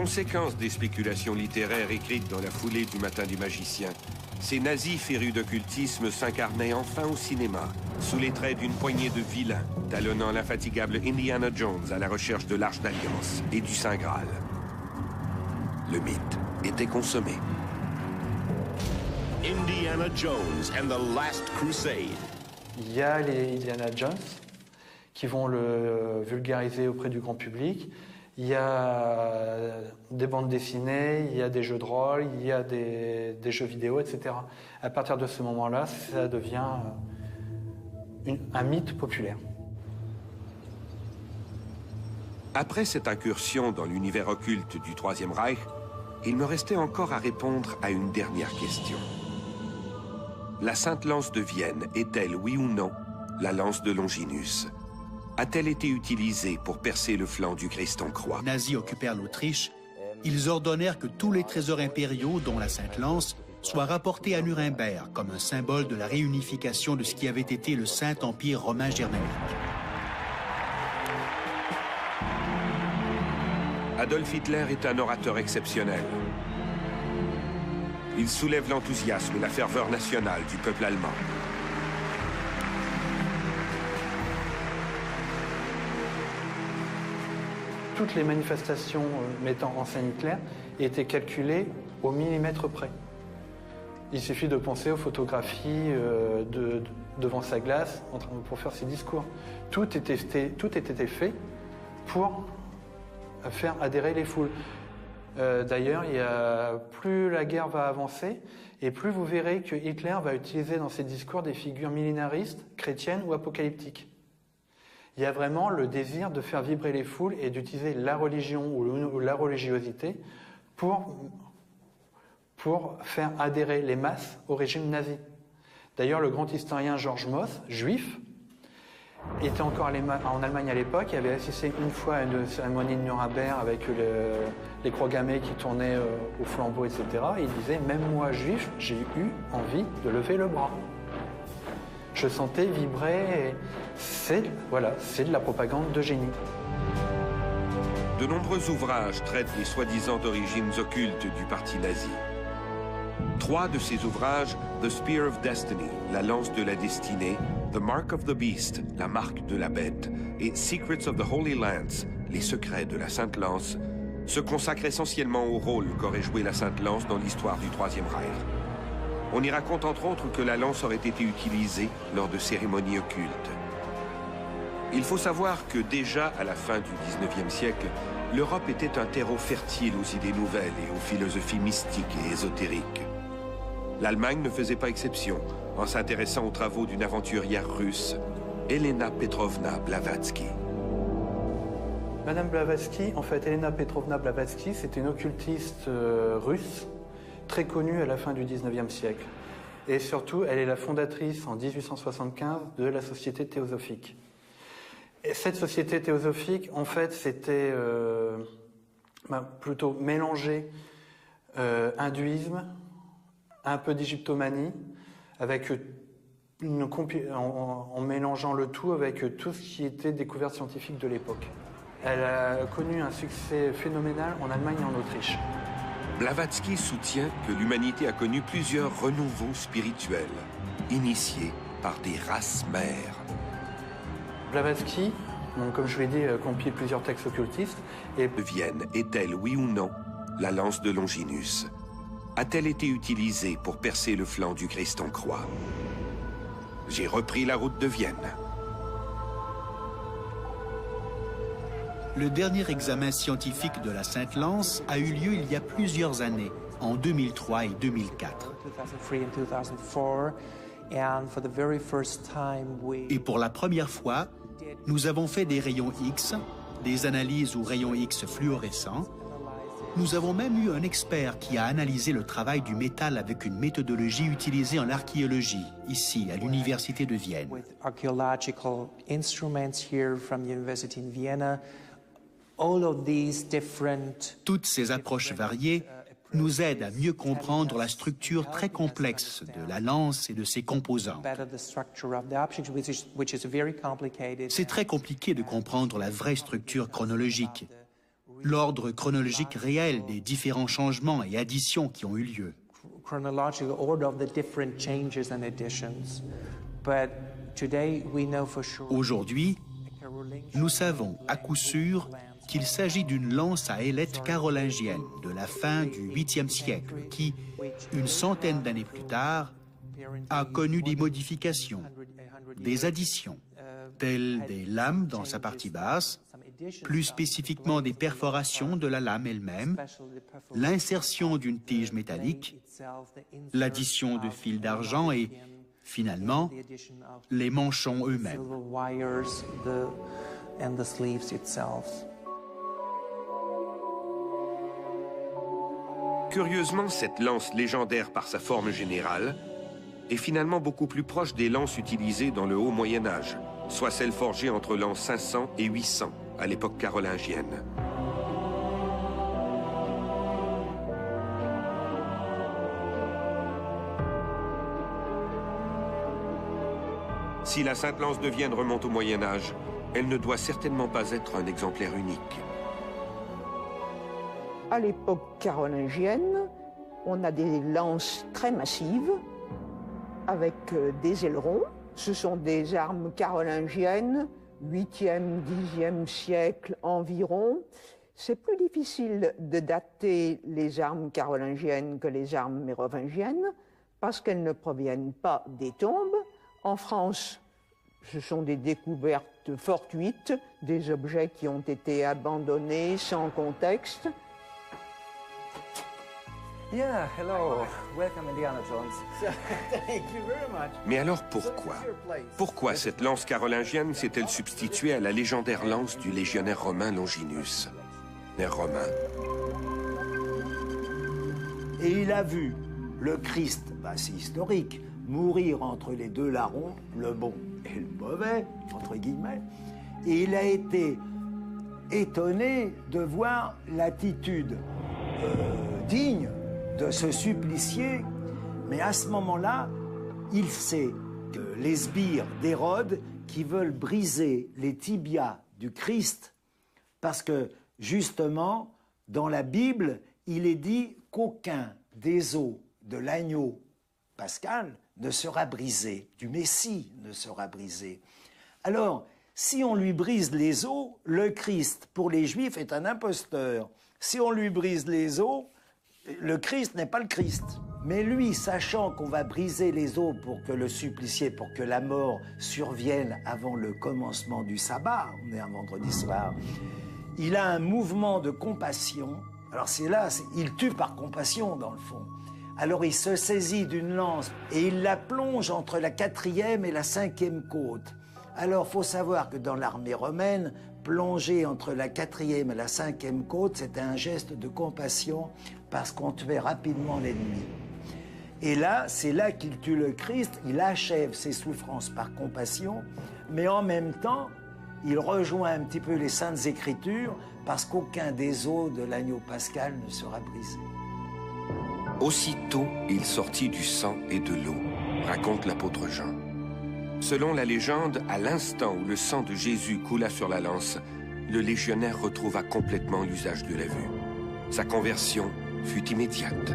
conséquence des spéculations littéraires écrites dans la foulée du Matin du magicien, ces nazis férus d'occultisme s'incarnaient enfin au cinéma, sous les traits d'une poignée de vilains, talonnant l'infatigable Indiana Jones à la recherche de l'Arche d'Alliance et du Saint Graal. Le mythe était consommé. Indiana Jones and the Last Crusade. Il y a les Indiana Jones qui vont le vulgariser auprès du grand public. Il y a des bandes dessinées, il y a des jeux de rôle, il y a des jeux vidéo, etc. À partir de ce moment-là, ça devient un mythe populaire. Après cette incursion dans l'univers occulte du Troisième Reich, il me restait encore à répondre à une dernière question. La Sainte Lance de Vienne est-elle, oui ou non, la lance de Longinus? A-t-elle été utilisée pour percer le flanc du Christ en croix? Les nazis occupèrent l'Autriche. Ils ordonnèrent que tous les trésors impériaux, dont la Sainte Lance, soient rapportés à Nuremberg comme un symbole de la réunification de ce qui avait été le Saint-Empire romain germanique. Adolf Hitler est un orateur exceptionnel. Il soulève l'enthousiasme et la ferveur nationale du peuple allemand. Toutes les manifestations mettant en scène Hitler étaient calculées au millimètre près. Il suffit de penser aux photographies devant sa glace pour faire ses discours. Tout était fait pour faire adhérer les foules. D'ailleurs, plus la guerre va avancer, et plus vous verrez que Hitler va utiliser dans ses discours des figures millénaristes, chrétiennes ou apocalyptiques. Il y a vraiment le désir de faire vibrer les foules et d'utiliser la religion ou la religiosité pour faire adhérer les masses au régime nazi. D'ailleurs, le grand historien George Moss, juif, était encore en Allemagne à l'époque. Il avait assisté une fois à une cérémonie de Nuremberg avec les croix gammées qui tournaient au flambeau, etc. Et il disait, même moi, juif, j'ai eu envie de lever le bras. Je sentais vibrer, c'est de la propagande de génie. De nombreux ouvrages traitent des soi-disant origines occultes du parti nazi. 3 de ces ouvrages, The Spear of Destiny, la lance de la destinée, The Mark of the Beast, la marque de la bête, et Secrets of the Holy Lance, les secrets de la Sainte Lance, se consacrent essentiellement au rôle qu'aurait joué la Sainte Lance dans l'histoire du Troisième Reich. On y raconte entre autres que la lance aurait été utilisée lors de cérémonies occultes. Il faut savoir que déjà à la fin du XIXe siècle, l'Europe était un terreau fertile aux idées nouvelles et aux philosophies mystiques et ésotériques. L'Allemagne ne faisait pas exception en s'intéressant aux travaux d'une aventurière russe, Elena Petrovna Blavatsky. Madame Blavatsky, en fait, Elena Petrovna Blavatsky, c'était une occultiste russe, très connue à la fin du XIXe siècle. Et surtout, elle est la fondatrice en 1875 de la Société théosophique. Et cette Société théosophique, en fait, c'était plutôt mélangé hindouisme, un peu d'égyptomanie, avec en mélangeant le tout avec tout ce qui était découverte scientifique de l'époque. Elle a connu un succès phénoménal en Allemagne et en Autriche. Blavatsky soutient que l'humanité a connu plusieurs renouveaux spirituels, initiés par des races mères. Blavatsky, donc, comme je l'ai dit, compile plusieurs textes occultistes. Et Vienne est-elle, oui ou non, la lance de Longinus? A-t-elle été utilisée pour percer le flanc du Christ en croix? J'ai repris la route de Vienne. Le dernier examen scientifique de la Sainte Lance a eu lieu il y a plusieurs années, en 2003 et 2004. Et pour la première fois, nous avons fait des rayons X, des analyses aux rayons X fluorescents. Nous avons même eu un expert qui a analysé le travail du métal avec une méthodologie utilisée en archéologie, ici, à l'Université de Vienne. Toutes ces approches variées nous aident à mieux comprendre la structure très complexe de la lance et de ses composants. C'est très compliqué de comprendre la vraie structure chronologique, l'ordre chronologique réel des différents changements et additions qui ont eu lieu. Chronological order of the different changes and additions. But today we know for sure. Aujourd'hui, nous savons à coup sûr qu'il s'agit d'une lance à ailettes carolingienne de la fin du 8e siècle qui, une centaine d'années plus tard, a connu des modifications, des additions, telles des lames dans sa partie basse, plus spécifiquement des perforations de la lame elle-même, l'insertion d'une tige métallique, l'addition de fils d'argent et, finalement, les manchons eux-mêmes. Curieusement, cette lance légendaire par sa forme générale est finalement beaucoup plus proche des lances utilisées dans le Haut Moyen-Âge, soit celles forgées entre l'an 500 et 800, à l'époque carolingienne. Si la Sainte Lance de Vienne remonte au Moyen-Âge, elle ne doit certainement pas être un exemplaire unique. À l'époque carolingienne, on a des lances très massives avec des ailerons. Ce sont des armes carolingiennes, 8e, 10e siècle environ. C'est plus difficile de dater les armes carolingiennes que les armes mérovingiennes parce qu'elles ne proviennent pas des tombes. En France, ce sont des découvertes fortuites, des objets qui ont été abandonnés sans contexte. Yeah, hello. Welcome Indiana Jones. Thank you very much. Mais alors pourquoi? Pourquoi cette lance carolingienne s'est-elle substituée à la légendaire lance du légionnaire romain Longinus? Romain. Et il a vu le Christ, c'est historique, mourir entre les deux larrons, le bon et le mauvais, entre guillemets, et il a été étonné de voir l'attitude digne de ce supplicié, mais à ce moment-là, il sait que les sbires d'Hérode qui veulent briser les tibias du Christ, parce que justement, dans la Bible, il est dit qu'aucun des os de l'agneau pascal ne sera brisé, du Messie ne sera brisé. Alors, si on lui brise les os, le Christ, pour les Juifs, est un imposteur. Si on lui brise les os, le Christ n'est pas le Christ. Mais lui, sachant qu'on va briser les os pour que le supplicié, pour que la mort survienne avant le commencement du sabbat, on est un vendredi soir, il a un mouvement de compassion. Alors c'est là, il tue par compassion dans le fond. Alors il se saisit d'une lance et il la plonge entre la 4e et la 5e côte. Alors il faut savoir que dans l'armée romaine, plonger entre la 4e et la 5e côte, c'était un geste de compassion parce qu'on tuait rapidement l'ennemi. Et là, c'est là qu'il tue le Christ, il achève ses souffrances par compassion, mais en même temps, il rejoint un petit peu les Saintes Écritures parce qu'aucun des os de l'agneau pascal ne sera brisé. Aussitôt, il sortit du sang et de l'eau, raconte l'apôtre Jean. Selon la légende, à l'instant où le sang de Jésus coula sur la lance, le légionnaire retrouva complètement l'usage de la vue. Sa conversion fut immédiate.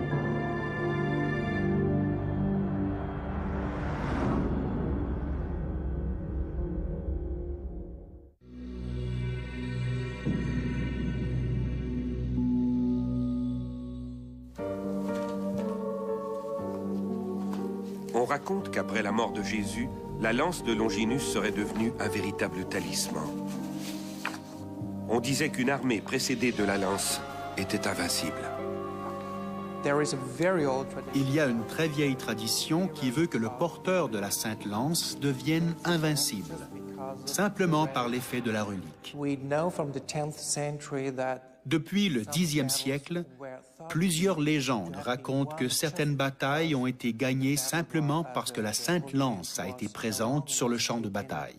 On raconte qu'après la mort de Jésus, la lance de Longinus serait devenue un véritable talisman. On disait qu'une armée précédée de la lance était invincible. Il y a une très vieille tradition qui veut que le porteur de la Sainte Lance devienne invincible, simplement par l'effet de la relique. Depuis le Xe siècle, plusieurs légendes racontent que certaines batailles ont été gagnées simplement parce que la Sainte Lance a été présente sur le champ de bataille.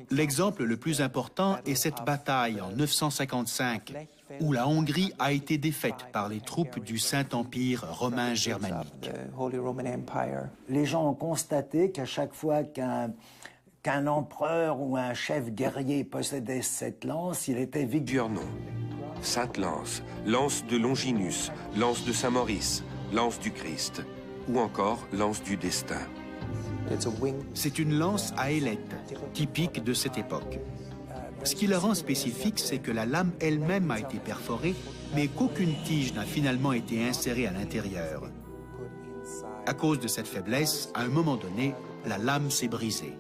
L'exemple le plus important est cette bataille en 955, où la Hongrie a été défaite par les troupes du Saint-Empire romain germanique. Les gens ont constaté qu'à chaque fois qu'un qu'un empereur ou un chef guerrier possédait cette lance, il était victorieux. Plusieurs noms. Sainte-Lance, lance de Longinus, lance de Saint-Maurice, lance du Christ, ou encore lance du destin. C'est une lance à ailettes, typique de cette époque. Ce qui la rend spécifique, c'est que la lame elle-même a été perforée, mais qu'aucune tige n'a finalement été insérée à l'intérieur. À cause de cette faiblesse, à un moment donné, la lame s'est brisée.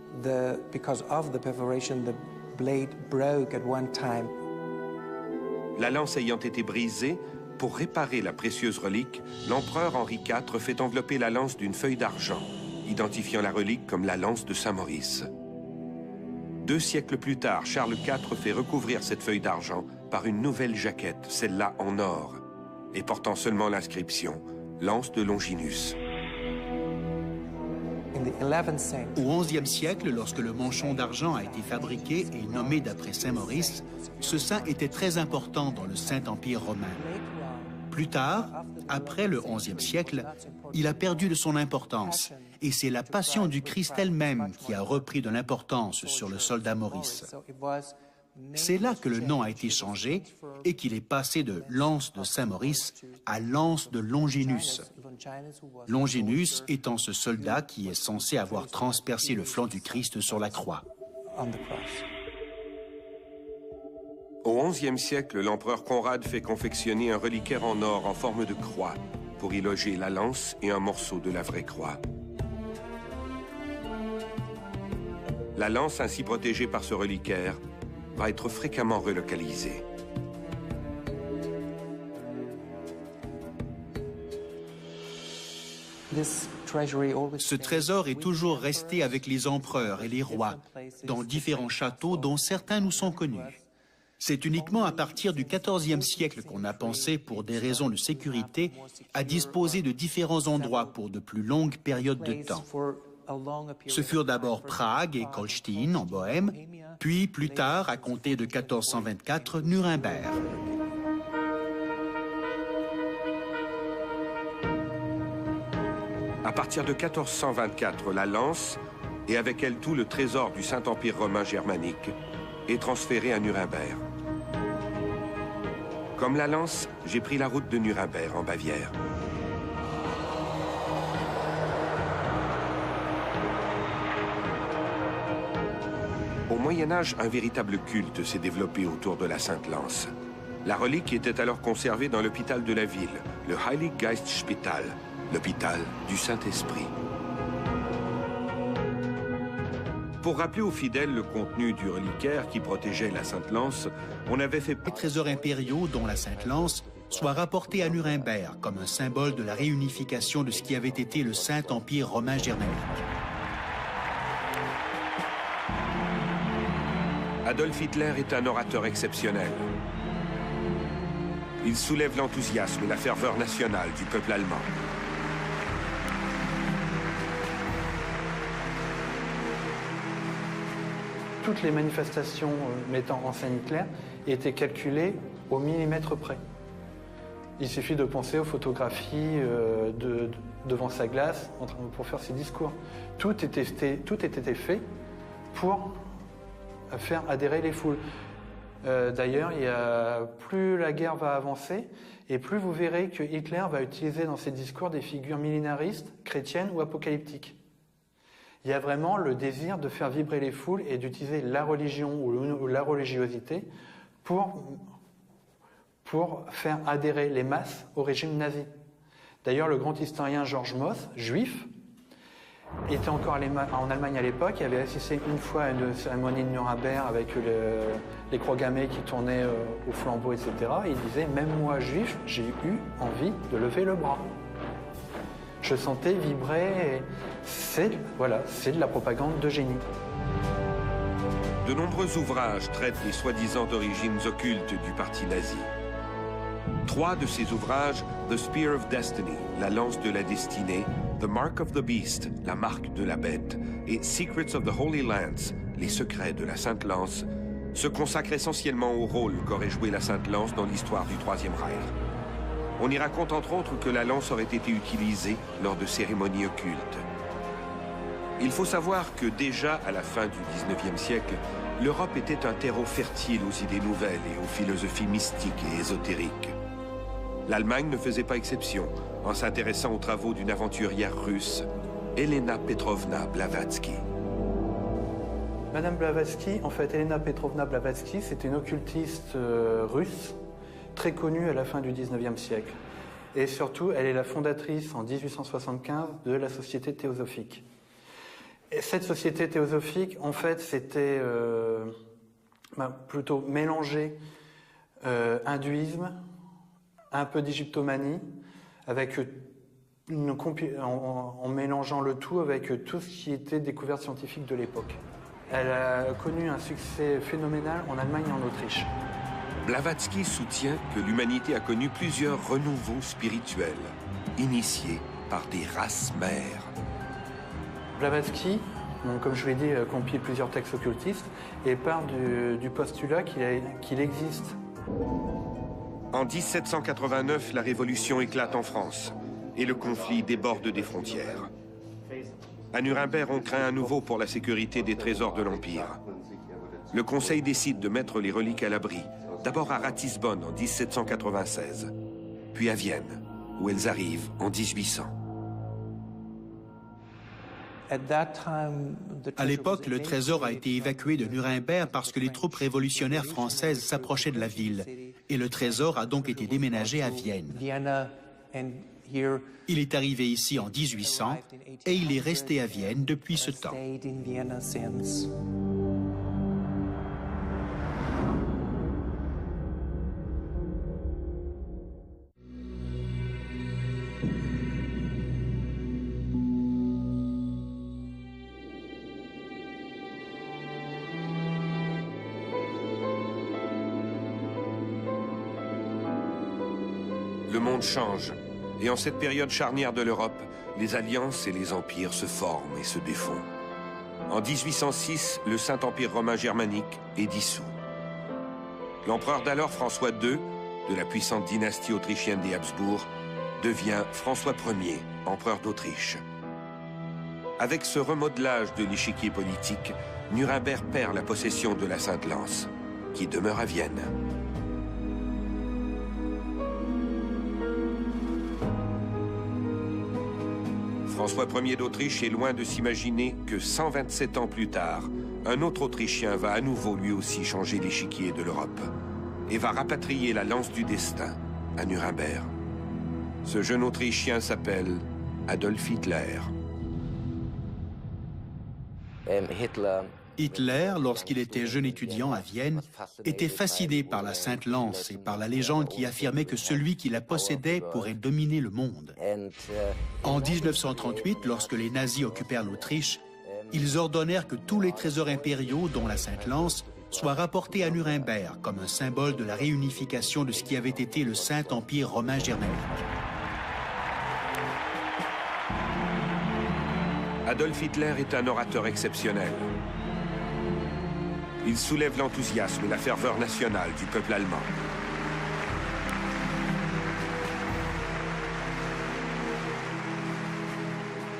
Because of the perforation, the blade broke at one time. La lance ayant été brisée, pour réparer la précieuse relique, l'empereur Henri IV fait envelopper la lance d'une feuille d'argent, identifiant la relique comme la lance de Saint-Maurice. 2 siècles plus tard, Charles IV fait recouvrir cette feuille d'argent par une nouvelle jaquette, celle-là en or, et portant seulement l'inscription « Lance de Longinus ». Au XIe siècle, lorsque le manchon d'argent a été fabriqué et nommé d'après Saint-Maurice, ce saint était très important dans le Saint-Empire romain. Plus tard, après le XIe siècle, il a perdu de son importance, et c'est la Passion du Christ elle-même qui a repris de l'importance sur le soldat Maurice. C'est là que le nom a été changé et qu'il est passé de lance de Saint-Maurice à lance de Longinus. Longinus étant ce soldat qui est censé avoir transpercé le flanc du Christ sur la croix. Au XIe siècle, l'empereur Conrad fait confectionner un reliquaire en or en forme de croix pour y loger la lance et un morceau de la vraie croix. La lance ainsi protégée par ce reliquaire va être fréquemment relocalisée. Ce trésor est toujours resté avec les empereurs et les rois, dans différents châteaux dont certains nous sont connus. C'est uniquement à partir du XIVe siècle qu'on a pensé, pour des raisons de sécurité, à disposer de différents endroits pour de plus longues périodes de temps. Ce furent d'abord Prague et Colstein, en Bohême, puis plus tard, à compter de 1424, Nuremberg. À partir de 1424, la lance, et avec elle tout le trésor du Saint-Empire romain germanique, est transféré à Nuremberg. Comme la lance, j'ai pris la route de Nuremberg, en Bavière. Au Moyen-Âge, un véritable culte s'est développé autour de la Sainte Lance. La relique était alors conservée dans l'hôpital de la ville, le Heiliggeistspital, l'hôpital du Saint-Esprit. Pour rappeler aux fidèles le contenu du reliquaire qui protégeait la Sainte Lance, on avait fait... Les trésors impériaux, dont la Sainte Lance, soient rapportés à Nuremberg comme un symbole de la réunification de ce qui avait été le Saint-Empire romain germanique. Adolf Hitler est un orateur exceptionnel. Il soulève l'enthousiasme et la ferveur nationale du peuple allemand. Toutes les manifestations mettant en scène Hitler étaient calculées au millimètre près. Il suffit de penser aux photographies devant sa glace pour faire ses discours. Tout était fait pour faire adhérer les foules. D'ailleurs, plus la guerre va avancer, et plus vous verrez que Hitler va utiliser dans ses discours des figures millénaristes, chrétiennes ou apocalyptiques. Il y a vraiment le désir de faire vibrer les foules et d'utiliser la religion ou la religiosité pour faire adhérer les masses au régime nazi. D'ailleurs, le grand historien George Moth, juif, était encore en Allemagne à l'époque. Il avait assisté une fois à une cérémonie de Nuremberg avec les croix gammées qui tournaient au flambeau, etc. Et il disait, même moi, juif, j'ai eu envie de lever le bras. Je sentais vibrer, c'est de la propagande de génie. De nombreux ouvrages traitent des soi-disant origines occultes du parti nazi. 3 de ces ouvrages, The Spear of Destiny, la lance de la destinée, The Mark of the Beast, la marque de la bête, et Secrets of the Holy Lance, les secrets de la Sainte Lance, se consacrent essentiellement au rôle qu'aurait joué la Sainte Lance dans l'histoire du Troisième Reich. On y raconte entre autres que la lance aurait été utilisée lors de cérémonies occultes. Il faut savoir que déjà à la fin du XIXe siècle, l'Europe était un terreau fertile aux idées nouvelles et aux philosophies mystiques et ésotériques. L'Allemagne ne faisait pas exception en s'intéressant aux travaux d'une aventurière russe, Elena Petrovna Blavatsky. Madame Blavatsky, en fait, Elena Petrovna Blavatsky, c'était une occultiste russe, très connue à la fin du XIXe siècle. Et surtout, elle est la fondatrice en 1875 de la Société théosophique. Et cette Société théosophique, en fait, c'était plutôt mélangé hindouisme, un peu d'égyptomanie, avec en mélangeant le tout avec tout ce qui était découverte scientifique de l'époque. Elle a connu un succès phénoménal en Allemagne et en Autriche. Blavatsky soutient que l'humanité a connu plusieurs renouveaux spirituels, initiés par des races mères. Blavatsky, donc, comme je l'ai dit, compile plusieurs textes occultistes et part du postulat qu'il existe. En 1789, la Révolution éclate en France et le conflit déborde des frontières. À Nuremberg, on craint à nouveau pour la sécurité des trésors de l'Empire. Le Conseil décide de mettre les reliques à l'abri, d'abord à Ratisbonne en 1796, puis à Vienne, où elles arrivent en 1800. À l'époque, le trésor a été évacué de Nuremberg parce que les troupes révolutionnaires françaises s'approchaient de la ville. Et le trésor a donc été déménagé à Vienne. Il est arrivé ici en 1800 et il est resté à Vienne depuis ce temps. Le monde change, et en cette période charnière de l'Europe, les alliances et les empires se forment et se défont. En 1806, le Saint-Empire romain germanique est dissous. L'empereur d'alors, François II, de la puissante dynastie autrichienne des Habsbourg, devient François Ier, empereur d'Autriche. Avec ce remodelage de l'échiquier politique, Nuremberg perd la possession de la Sainte-Lance, qui demeure à Vienne. François Ier d'Autriche est loin de s'imaginer que 127 ans plus tard, un autre Autrichien va à nouveau lui aussi changer l'échiquier de l'Europe et va rapatrier la lance du destin à Nuremberg. Ce jeune Autrichien s'appelle Adolf Hitler. Hitler, lorsqu'il était jeune étudiant à Vienne, était fasciné par la Sainte Lance et par la légende qui affirmait que celui qui la possédait pourrait dominer le monde. En 1938, lorsque les nazis occupèrent l'Autriche, ils ordonnèrent que tous les trésors impériaux, dont la Sainte Lance, soient rapportés à Nuremberg comme un symbole de la réunification de ce qui avait été le Saint-Empire romain germanique. Adolf Hitler est un orateur exceptionnel. Il soulève l'enthousiasme et la ferveur nationale du peuple allemand.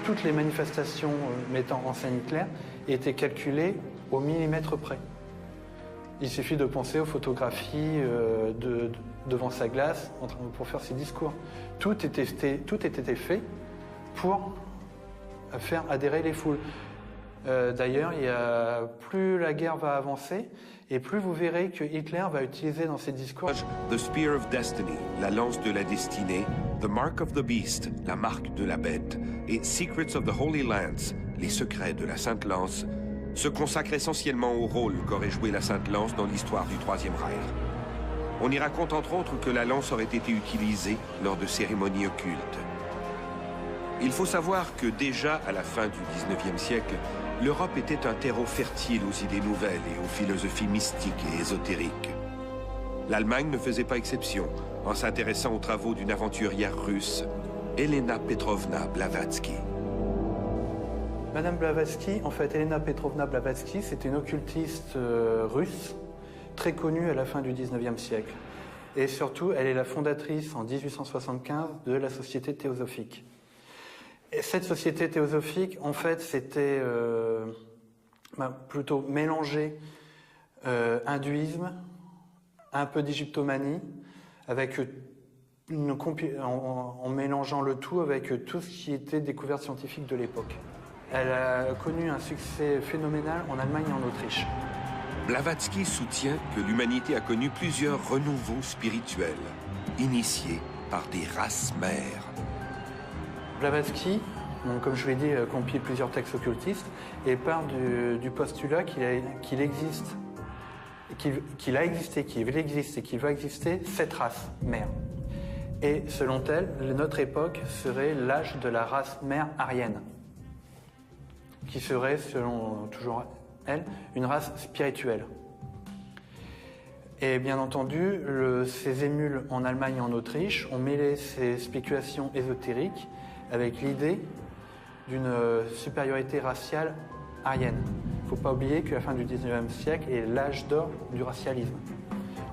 Toutes les manifestations mettant en scène Hitler étaient calculées au millimètre près. Il suffit de penser aux photographies devant sa glace pour faire ses discours. Tout était fait pour faire adhérer les foules. D'ailleurs, plus la guerre va avancer, et plus vous verrez que Hitler va utiliser dans ses discours The Spear of Destiny, la lance de la destinée, The Mark of the Beast, la marque de la bête, et Secrets of the Holy Lance, les secrets de la Sainte Lance, se consacrent essentiellement au rôle qu'aurait joué la Sainte Lance dans l'histoire du Troisième Reich. On y raconte entre autres que la lance aurait été utilisée lors de cérémonies occultes. Il faut savoir que déjà à la fin du XIXe siècle, l'Europe était un terreau fertile aux idées nouvelles et aux philosophies mystiques et ésotériques. L'Allemagne ne faisait pas exception en s'intéressant aux travaux d'une aventurière russe, Elena Petrovna Blavatsky. Madame Blavatsky, en fait, Elena Petrovna Blavatsky, c'était une occultiste russe, très connue à la fin du XIXe siècle. Et surtout, elle est la fondatrice en 1875 de la Société théosophique. Et cette société théosophique, en fait, c'était plutôt mélangé hindouisme, un peu d'égyptomanie, avec en mélangeant le tout avec tout ce qui était découverte scientifique de l'époque. Elle a connu un succès phénoménal en Allemagne et en Autriche. Blavatsky soutient que l'humanité a connu plusieurs renouveaux spirituels, initiés par des races mères. Blavatsky, donc, comme je l'ai dit, compile plusieurs textes occultistes et part du postulat qu'il a existé, qu'il va exister 7 races mères. Et selon elle, notre époque serait l'âge de la race mère aryenne, qui serait, selon toujours elle, une race spirituelle. Et bien entendu, ces émules en Allemagne et en Autriche ont mêlé ces spéculations ésotériques avec l'idée d'une supériorité raciale aryenne. Il ne faut pas oublier que la fin du XIXe siècle est l'âge d'or du racialisme.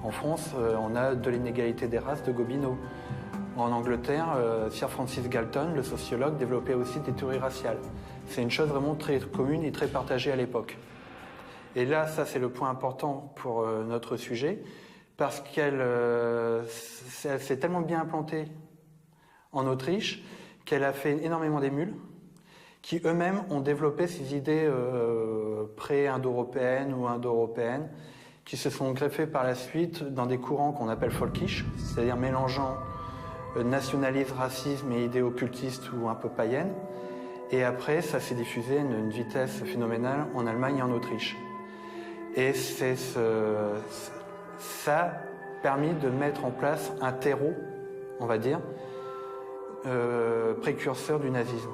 En France, on a de l'inégalité des races de Gobineau. En Angleterre, Sir Francis Galton, le sociologue, développait aussi des théories raciales. C'est une chose vraiment très commune et très partagée à l'époque. Et là, ça c'est le point important pour notre sujet, parce qu'elle s'est tellement bien implantée en Autriche qu'elle a fait énormément d'émules qui eux-mêmes ont développé ces idées pré-indo-européennes ou indo-européennes qui se sont greffées par la suite dans des courants qu'on appelle folkish, c'est-à-dire mélangeant nationalisme, racisme et idées occultistes ou un peu païennes. Et après, ça s'est diffusé à une vitesse phénoménale en Allemagne et en Autriche. Et ça a permis de mettre en place un terreau, on va dire, précurseur du nazisme.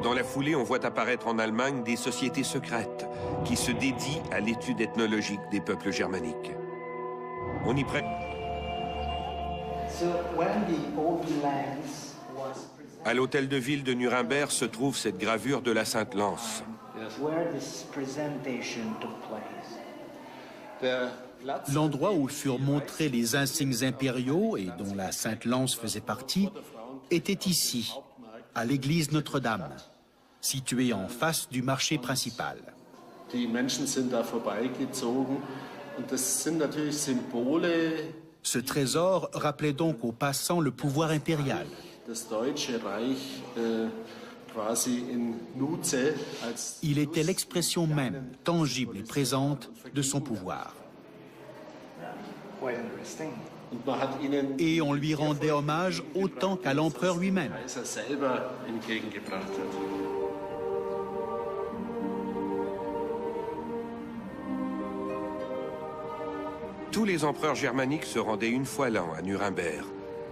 Dans la foulée, on voit apparaître en Allemagne des sociétés secrètes qui se dédient à l'étude ethnologique des peuples germaniques. On y prête. À l'hôtel de ville de Nuremberg se trouve cette gravure de la Sainte Lance. L'endroit où furent montrés les insignes impériaux et dont la Sainte Lance faisait partie était ici, à l'église Notre-Dame, située en face du marché principal. Ce trésor rappelait donc aux passants le pouvoir impérial. Il était l'expression même, tangible et présente, de son pouvoir. Et on lui rendait hommage autant qu'à l'empereur lui-même. Tous les empereurs germaniques se rendaient une fois l'an à Nuremberg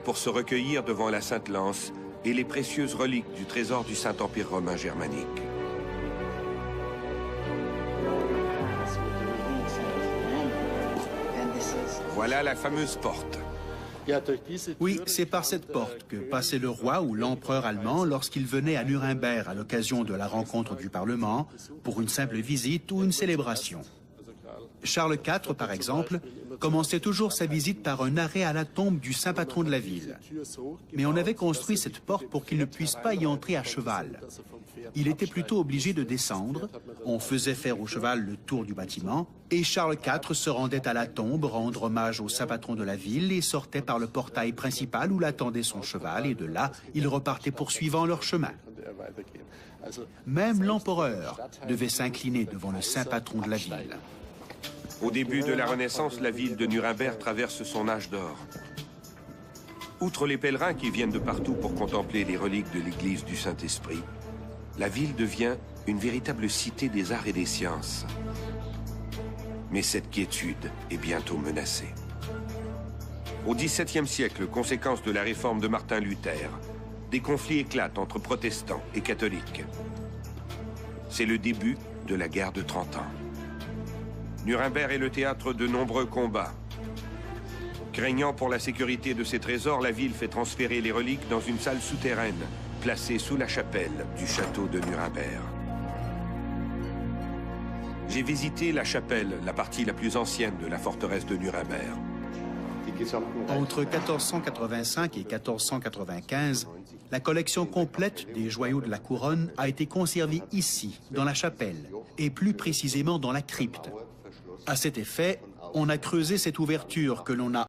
pour se recueillir devant la Sainte Lance et les précieuses reliques du trésor du Saint-Empire romain germanique. Voilà la fameuse porte. Oui, c'est par cette porte que passait le roi ou l'empereur allemand lorsqu'il venait à Nuremberg à l'occasion de la rencontre du Parlement pour une simple visite ou une célébration. Charles IV, par exemple, commençait toujours sa visite par un arrêt à la tombe du saint patron de la ville. Mais on avait construit cette porte pour qu'il ne puisse pas y entrer à cheval. Il était plutôt obligé de descendre, on faisait faire au cheval le tour du bâtiment, et Charles IV se rendait à la tombe rendre hommage au saint patron de la ville et sortait par le portail principal où l'attendait son cheval, et de là, ils repartaient poursuivant leur chemin. Même l'empereur devait s'incliner devant le saint patron de la ville. Au début de la Renaissance, la ville de Nuremberg traverse son âge d'or. Outre les pèlerins qui viennent de partout pour contempler les reliques de l'église du Saint-Esprit, la ville devient une véritable cité des arts et des sciences. Mais cette quiétude est bientôt menacée. Au XVIIe siècle, conséquence de la réforme de Martin Luther, des conflits éclatent entre protestants et catholiques. C'est le début de la guerre de 30 ans. Nuremberg est le théâtre de nombreux combats. Craignant pour la sécurité de ses trésors, la ville fait transférer les reliques dans une salle souterraine, placée sous la chapelle du château de Nuremberg. J'ai visité la chapelle, la partie la plus ancienne de la forteresse de Nuremberg. Entre 1485 et 1495, la collection complète des joyaux de la couronne a été conservée ici, dans la chapelle, et plus précisément dans la crypte. À cet effet, on a creusé cette ouverture que l'on a